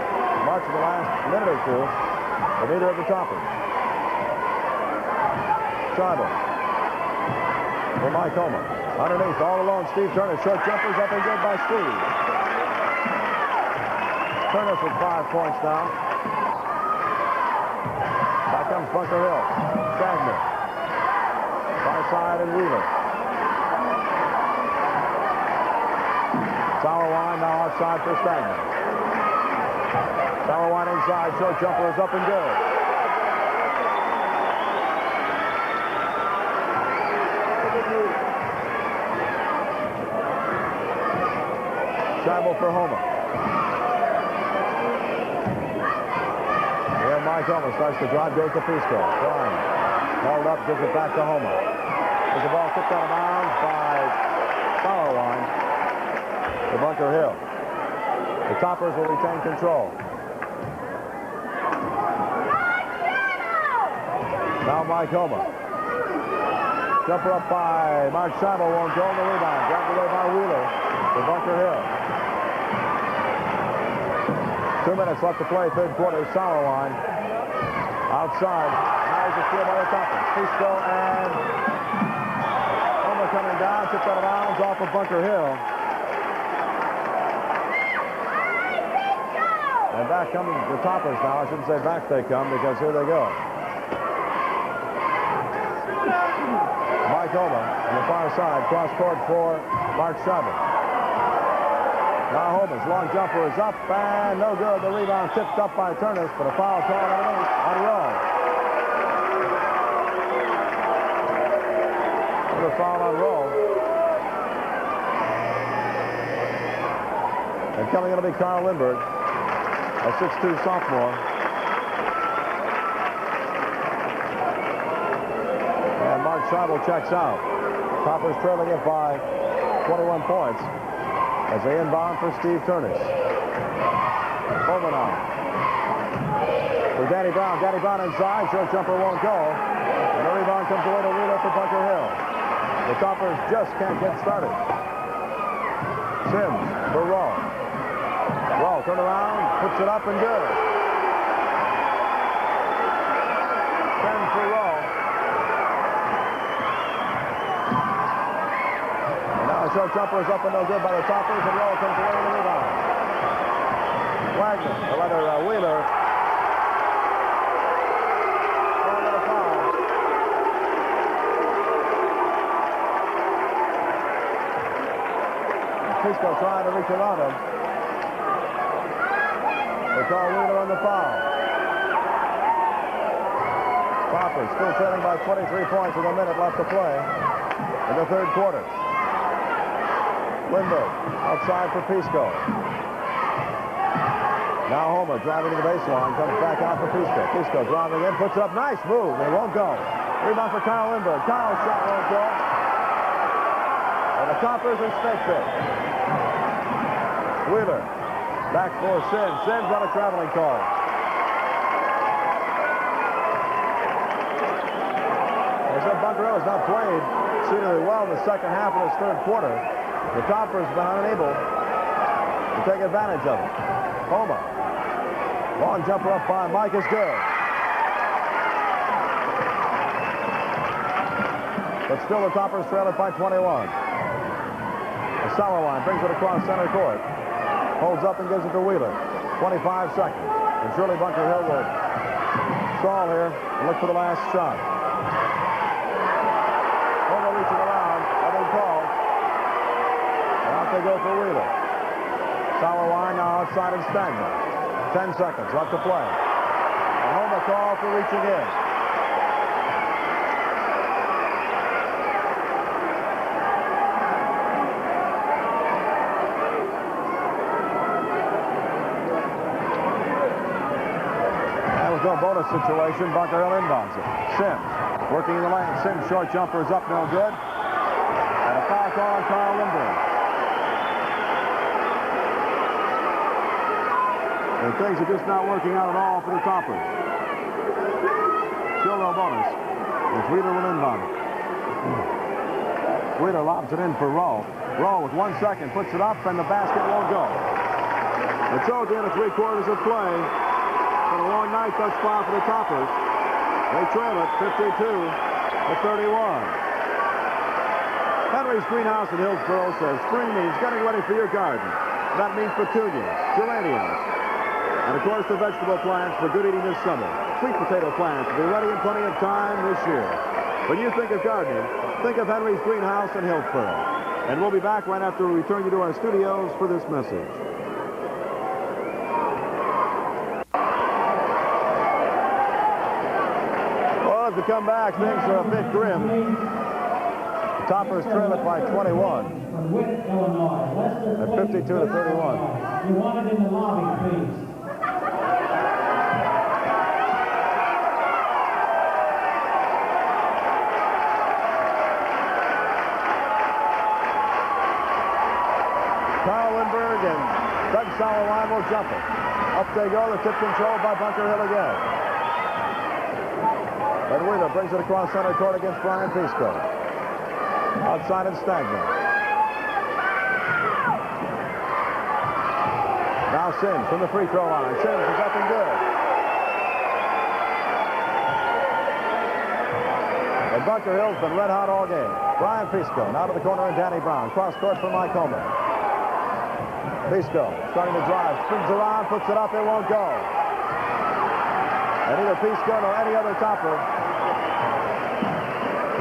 much in the last minute or two. But neither of the Toppers. Scheibel. For Mike Homa. Underneath, all alone, Steve Turnus. Short jumpers up and good by Steve. Turnus with 5 points now. Back comes Bunker Hill. Stagner. Far side and Wheeler. Sauerwein now outside for Stagner. Sauerwein inside, short jumper is up and good. Scheibel for Homa. Here Mike Homa starts to drive, goes to Pisco. Brian held up, gives it back to Homa. There's the ball kicked out of bounds by Sauerwein to Bunker Hill. The Toppers will retain control. Now Mike Homa. Jumper up by Mark Scheibel, won't go on the rebound. Grabbed away by Wheeler for Bunker Hill. 2 minutes left to play, third quarter. Sauerwein outside. Now he's a steal by the Toppers. Pisco and Homa coming down. Tipped out of bounds off of Bunker Hill. And back come the Toppers now. I shouldn't say back they come, because here they go. Mike Homa on the far side, cross court for Mark Scheibel. Now Homa's long jumper is up, and no good. The rebound tipped up by Turnus, but a foul call on Roll. Another foul on Roll. And coming in to be Carl Lindbergh, a 6'2 sophomore. And Mark Scheibel checks out. Toppers trailing it by 21 points as they inbound for Steve Turnus. Bowman on. For Danny Brown. Danny Brown inside. Short jumper won't go. And the rebound comes away to Wheeler for Bunker Hill. The Toppers just can't get started. Sims for Rowe. Rowe turn around, puts it up and good. 10 for Rowe. And now the short jumper is up and no good by the Toppers, and Rowe comes away with the rebound. Wagner, or rather Wheeler. Going to the foul. Pisco trying to reach around him. They call Wheeler on the foul. Toppers still trailing by 23 points with a minute left to play in the third quarter. Lindbergh outside for Pisco. Now Homa driving to the baseline, comes back out for Pisco. Pisco driving in, puts it up, nice move. They won't go. Rebound for Kyle Lindbergh. Kyle's shot won't go. And the Toppers are snake bit. Wheeler. Back for Sims. Sims on a traveling call. As if Bunker Hill has not played exceedingly well in the second half of this third quarter, the Toppers have been unable to take advantage of it. Homa. Long jumper up by Mike is good. But still the Toppers trail it by 21. The Sauerwein brings it across center court. Holds up and gives it to Wheeler. 25 seconds. And surely Bunker Hill will stall here and look for the last shot. Homa reaching around. Nothing called. And out they go for Wheeler. Sauerwein now outside and stagnant. 10 seconds left to play. And Homa call for reaching in. No bonus situation. Bunker Hill inbounds it. Sims working in the lane. Sims short jumper is up, no good. And a foul call on Carl Lindbergh. And things are just not working out at all for the Toppers. Still no bonus. As Wheeler will inbound it. Wheeler lobs it in for Rowe. Rowe with 1 second puts it up, and the basket won't go. It's so at the end of 3 quarters of play. A long night thus far for the Toppers. They trail it 52-31. Henry's Greenhouse in Hillsboro says spring means getting ready for your garden. That means petunias, geraniums, and of course the vegetable plants for good eating this summer. Sweet potato plants will be ready in plenty of time this year. When you think of gardening, think of Henry's Greenhouse in Hillsboro. And we'll be back right after we return you to our studios for this message. To come back, things are a bit grim. The Toppers trail it by 21 at 52-31. You want it in the lobby, please. Carl Lindbergh and Doug Sauerwein will jump it. Up they go, the tip controlled by Bunker Hill again. And Wheeler brings it across center court against Brian Pisco. Outside and stagnant. Now Sims from the free throw line. Sims is up and good. And Bunker Hill's been red hot all game. Brian Pisco now to the corner and Danny Brown. Cross court for Mike Homa. Pisco starting to drive, spins around, puts it up, it won't go. And either Pisco or any other topper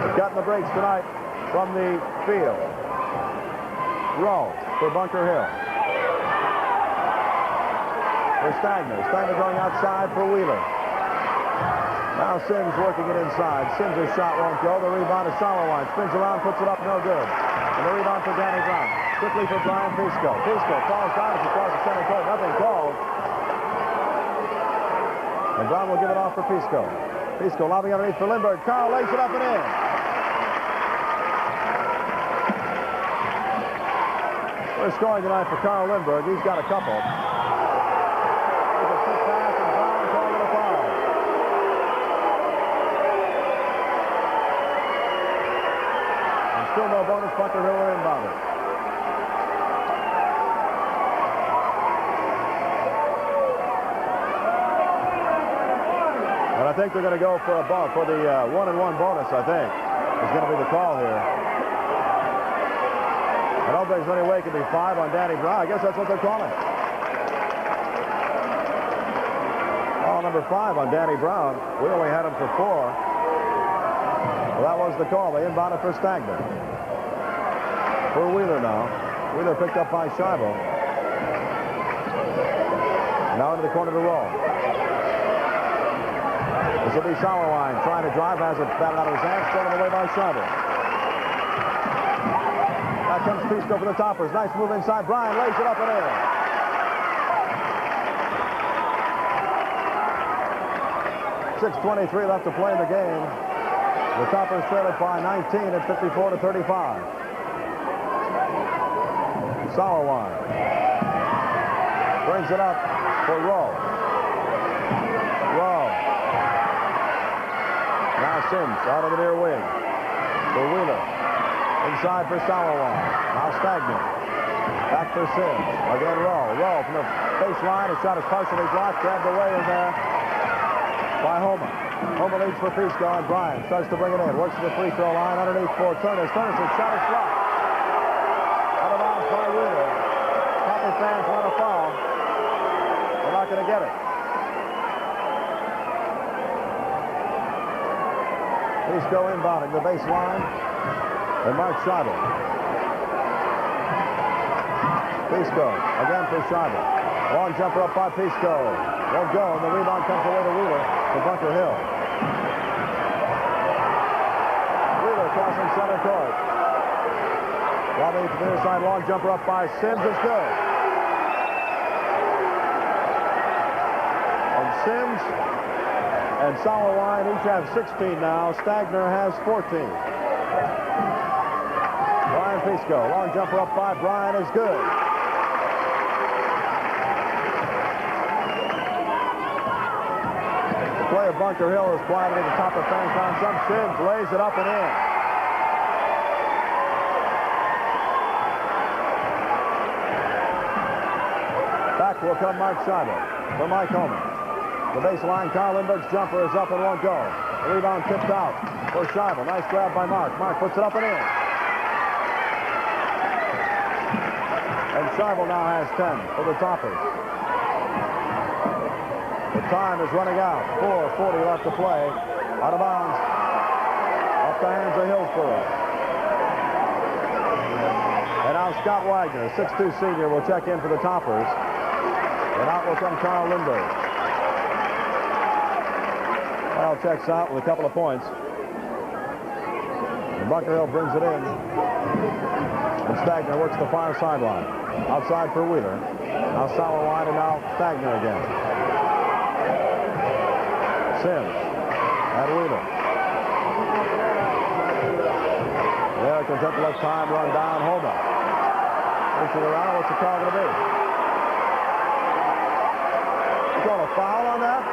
has gotten the breaks tonight from the field. Roll for Bunker Hill. For Stagner. Stagner going outside for Wheeler. Now Sims working it inside. Sims' shot won't go. The rebound is Sauerwein. Spins around, puts it up, no good. And the rebound for Danny Brown. Quickly for Brian Pisco. Pisco falls down as he across the center court. Nothing called. And Brown will give it off for Pisco. Pisco lobbing underneath for Lindbergh. Carl lays it up and in. We're scoring tonight for Carl Lindbergh. He's got a couple. There's a quick pass and Brown called it a foul. And still no bonus. Bunker Hill are inbounded. And I think they're going to go for a bump for the 1-and-1 bonus, I think, is going to be the call here. I don't think there's any way it could be 5 on Danny Brown. I guess that's what they're calling. Call number 5 on Danny Brown. We only had him for 4. Well, that was the call. They inbounded for Stagner. For Wheeler now. Wheeler picked up by Scheibel. Now into the corner to roll. This will be Sauerwein trying to drive, has it batted out of his hands, stolen away by Scheibel. Back comes Pisco for the toppers. Nice move inside. Bryan lays it up and in. .6:23 left to play in the game. The toppers trail it by 19 at 54-35. Sauerwein brings it up for Rowe. Rowe. Now Sims out of the near wing for Wheeler. Inside for Sauerwein. Now Stagner. Back for Sims. Again Rowe. Rowe from the baseline. His shot is partially blocked. Grabbed away in there by Homer. Homer leads for Pisco, and Bryan starts to bring it in. Works to the free throw line underneath for Turners. Turners' shot is blocked. Out of bounds by Wheeler. Topper fans want a foul. They're not going to get it. Pisco inbounding the baseline. And Mark Scheibel. Pisco again for Scheibel. Long jumper up by Pisco. Won't go, and the rebound comes away to Wheeler for Bunker Hill. Wheeler crossing center court. Robbing to the near side, long jumper up by Sims is good. And Sims and Sauerwein each have 16 now. Stagner has 14. Brian Pisco, long jumper up by Bryan is good. The play of Bunker Hill is quieted at the top of fan count. Some Sims lays it up and in. Back will come Mark Scheibel for Mike Homer. The baseline, Carl Lindbergh's jumper is up and won't go. The rebound tipped out for Scheibel. Nice grab by Mark. Mark puts it up and in. And Scheibel now has 10 for the toppers. The time is running out. 4:40 left to play. Out of bounds. Off the hands of Hillsboro. And now Scott Wagner, 6'2" senior, will check in for the toppers. And out will come Carl Lindbergh. Kyle checks out with a couple of points. And Bunker Hill brings it in. And Stagner works the far sideline. Outside for Wheeler. Now Sauerwein and now Stagner again. Sims and Wheeler. There comes up the left time, run down, Homer. Push it around, what's the call going to be? You call a foul on that?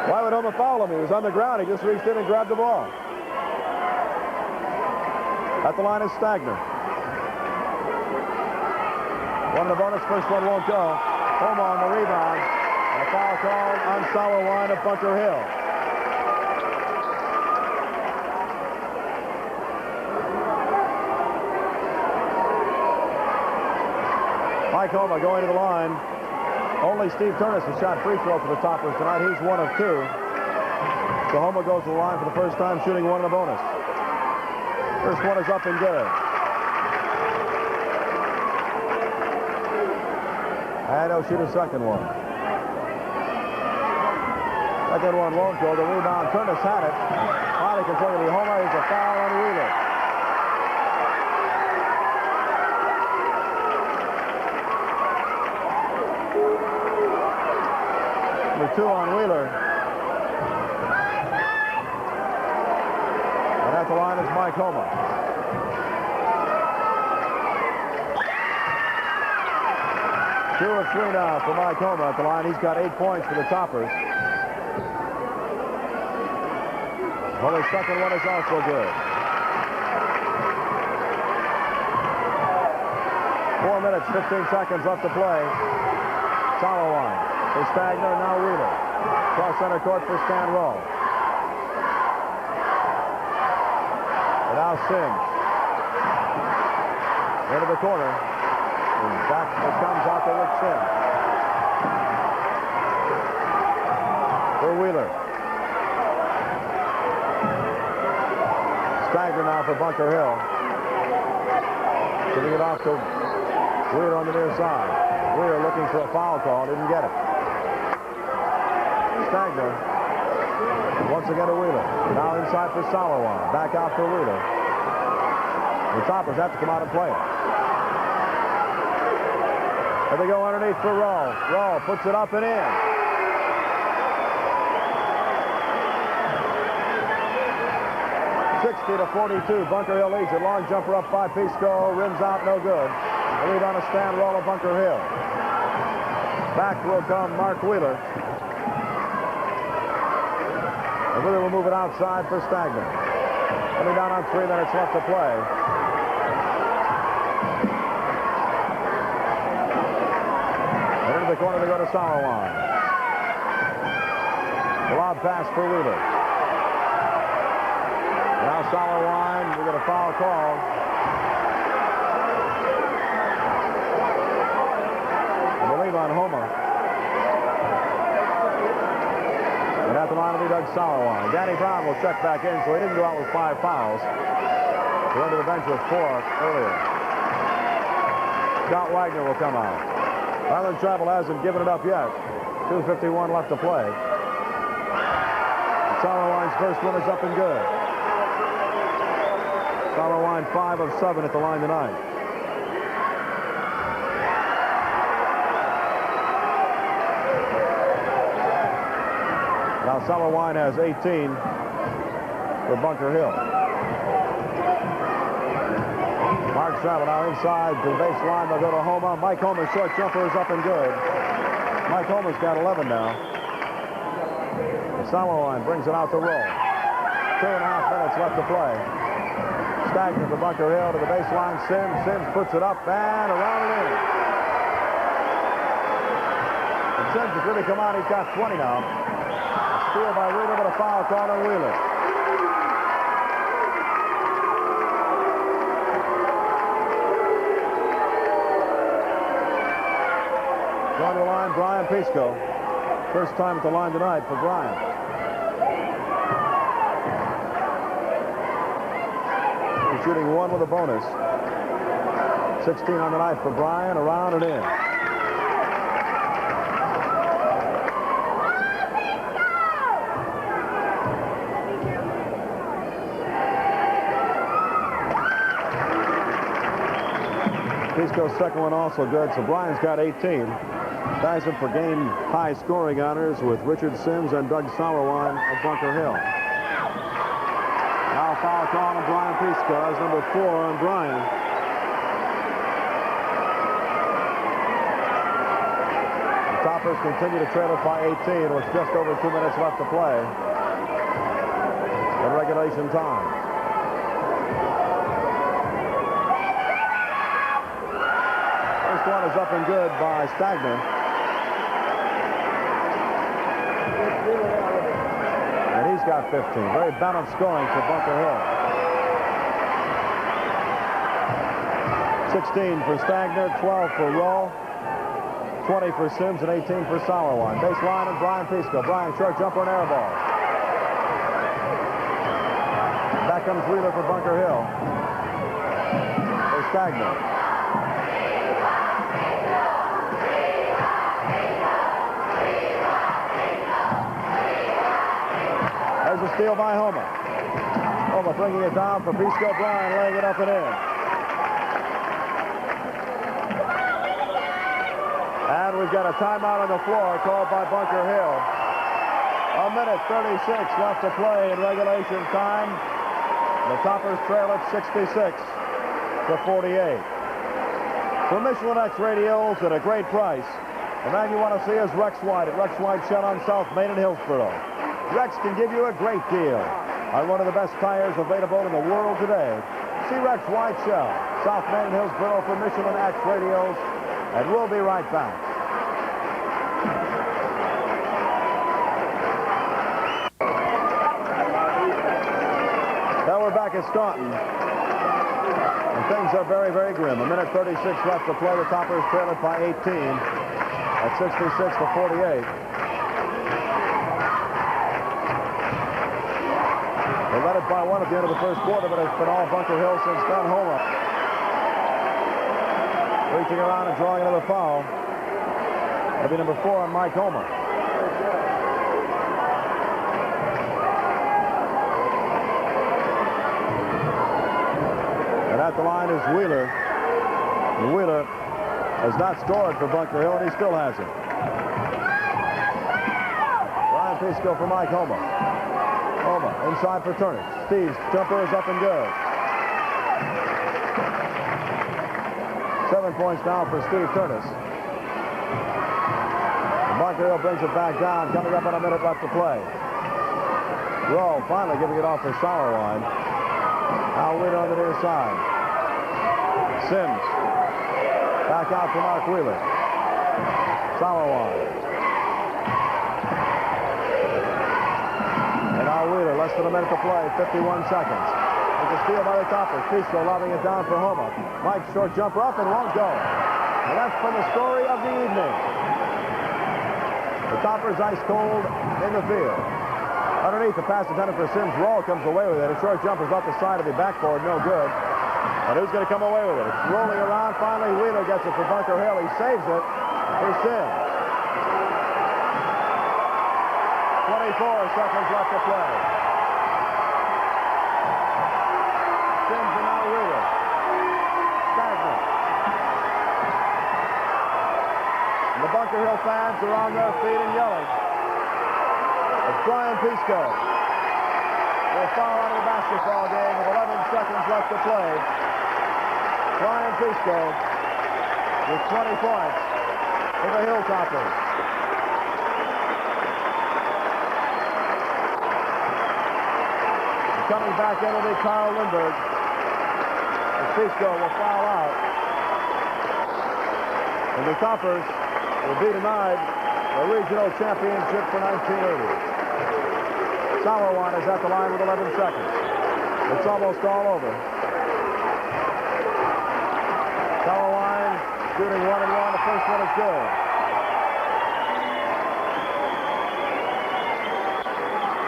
Why would Homer foul him? He was on the ground. He just reached in and grabbed the ball. At the line is Stagner. One in the bonus, first one won't go. Homer on the rebound. And a foul called on Sauerwein of Bunker Hill. Mike Homa going to the line. Only Steve Turnus has shot free throw for the Toppers tonight. He's 1 of 2. So Homa goes to the line for the first time, shooting 1 in a bonus. First one is up and good. And he'll shoot a second one. Second one won't go. The rebound, Turnus had it. Finally continuing to be Homa. He's a foul on Wheeler. Number 2 on Wheeler. And at the line is Mike Homa. Two of 3 now for Mike Homa at the line. He's got 8 points for the Toppers. Well, his second one is also good. 4 minutes, 15 seconds left to play. Sauerwein for Stagner, now Wheeler. Cross center court for Stan Rowe. And now Sims. Into the corner. And back it comes out to Rick Sims. For Wheeler. Stagner now for Bunker Hill. Giving it off to Wheeler on the near side. Wheeler looking for a foul call, didn't get it. Stagner. Once again to Wheeler. Now inside for Sauerwein. Back out for Wheeler. The Toppers have to come out and play it. Here they go underneath for Rowe. Rowe puts it up and in. (60-42). Bunker Hill leads it. Long jumper up by Pisco. Rims out, no good. The lead on a Stan Roll of Bunker Hill. Back will come Mark Wheeler. And Wheeler will move it outside for Stagner. Coming down on 3 minutes left to play. And into the corner to go to Sauerwein. Lob pass for Wheeler. Now Sauerwein, we get a foul call. I believe on Homa. And at the line will be Doug Sauerwein. Danny Brown will check back in, so he didn't go out with 5 fouls. He went to the bench with 4 earlier. Scott Wagner will come out. Island Travel hasn't given it up yet. 2:51 left to play. Sauerwein's first one is up and good. Sauerwein 5 of 7 at the line tonight. Now Sauerwein has 18 for Bunker Hill. Mark Travel now inside to the baseline. They'll go to Homa. Mike Homa's short jumper is up and good. Mike Homa's got 11 now. Sauerwein brings it out to Roll. 2.5 minutes left to play. Stagner for Bunker Hill to the baseline. Sims puts it up and around and in. And Sims has really come out. He's got 20 now. A steal by Wheeler, but a foul call on Wheeler. Going to the line, Brian Pisco. First time at the line tonight for Brian. He's shooting 1 with a bonus. 16 on the night for Brian, around and in. Pisco's second one also good, so Brian's got 18. Ties him for game high scoring honors with Richard Sims and Doug Sauerwein of Bunker Hill. Now foul call on Brian Pisco. That's number 4 on Brian. The Toppers continue to trail it by 18 with just over 2 minutes left to play in regulation time. First one is up and good by Stagner. And he's got 15. Very balanced scoring for Bunker Hill. 16 for Stagner, 12 for Roll. 20 for Sims and 18 for Sauerwein. Baseline and Brian Pisco. Brian, short jumper and air ball. Back comes Wheeler for Bunker Hill. They're stagnant. There's a steal by Homa. Homa bringing it down for Pisco. Brian laying it up and in. And we've got a timeout on the floor called by Bunker Hill. 1:36 left to play in regulation time. The Toppers trail at 66-48. For Michelin X radios at a great price, the man you want to see is Rex White at Rex White Shell on South Main in Hillsboro. Rex can give you a great deal on one of the best tires available in the world today. See Rex White Shell, South Main in Hillsboro for Michelin X radios, and we'll be right back. Now we're back at Staunton. And things are very, very grim. 1:36 left to play. The Toppers trail it by 18 at 66-48. They led it by one at the end of the first quarter, but it's been all Bunker Hill since then. Homa reaching around and drawing another foul. That'll be number 4 on Mike Homa. And at the line is Wheeler. And Wheeler has not scored for Bunker Hill, and he still hasn't. Brian Pisco for Mike Homa. Homa inside for Turner. Steve's jumper is up and good. 7 points now for Steve Turnus. And Bunker Hill brings it back down, coming up on a minute left to play. Rowe finally giving it off for Sauerwein. Now Wheeler on the near side. Sims. Back out to Mark Wheeler. Sauerwein. And now Wheeler, less than a minute to play, 51 seconds. There's a steal by the Toppers. Pisco lobbing it down for Homa. Mike, short jumper up and won't go. And that's from the story of the evening. The Toppers ice cold in the field. Underneath, the pass intended for Sims. Roll comes away with it. A short jumper's off the side of the backboard, no good. And who's going to come away with it? It's rolling around. Finally, Wheeler gets it for Bunker Hill. He saves it for Sims. 24 seconds left to play. Sims and now Wheeler. Stagnant. And the Bunker Hill fans are on their feet and yelling. It's Brian Pisco. Will foul out of the basketball game with 11 seconds left to play. Brian Pisco with 20 points for the Hilltoppers. Coming back in will be Carl Lindbergh. And Pisco will foul out. And the Toppers will be denied a regional championship for 1980. Sauerwein is at the line with 11 seconds. It's almost all over. Sauerwein shooting 1 and 1. The first one is good.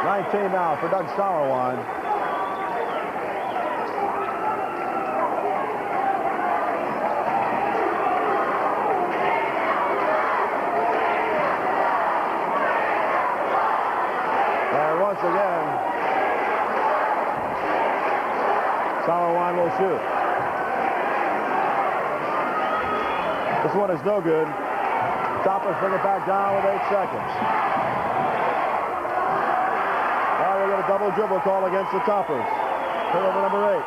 $19 now for Doug Sauerwein. Once again, Sauerwein will shoot. This one is no good. Toppers bring it back down with 8 seconds. Now we'll get a double dribble call against the Toppers. Turnover number 8.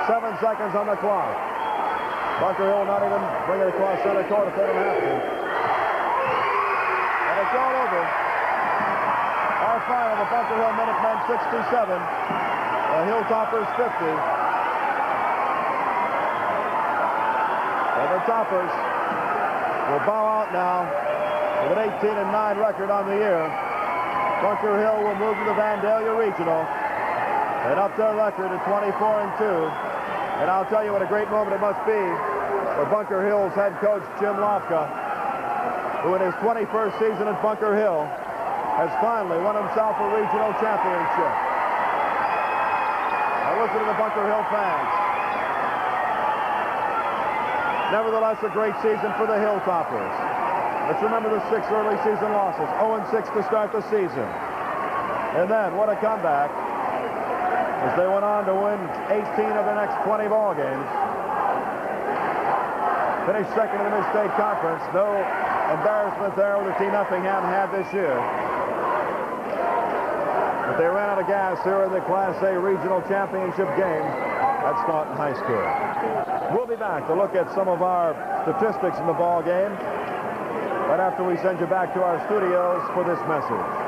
Seven seconds on the clock. Bunker Hill not even bring it across center court if they don't have to. And it's all over. Our final, the Bunker Hill Minutemen 67, the Hilltoppers 50. And the Toppers will bow out now with an 18-9 record on the year. Bunker Hill will move to the Vandalia Regional. and up their record to 24-2. And I'll tell you what a great moment it must be for Bunker Hill's head coach, Jim Lofka, who in his 21st season at Bunker Hill has finally won himself a regional championship. Now listen to the Bunker Hill fans. Nevertheless, a great season for the Hilltoppers. Let's remember the 6 early season losses. 0-6 to start the season. And then, what a comeback, as they went on to win 18 of the next 20 ball games. Finished second in the Mid-State Conference. No embarrassment there with the team Effingham had this year. But they ran out of gas here in the Class A Regional Championship game at Staunton High School. We'll be back to look at some of our statistics in the ball game right after we send you back to our studios for this message.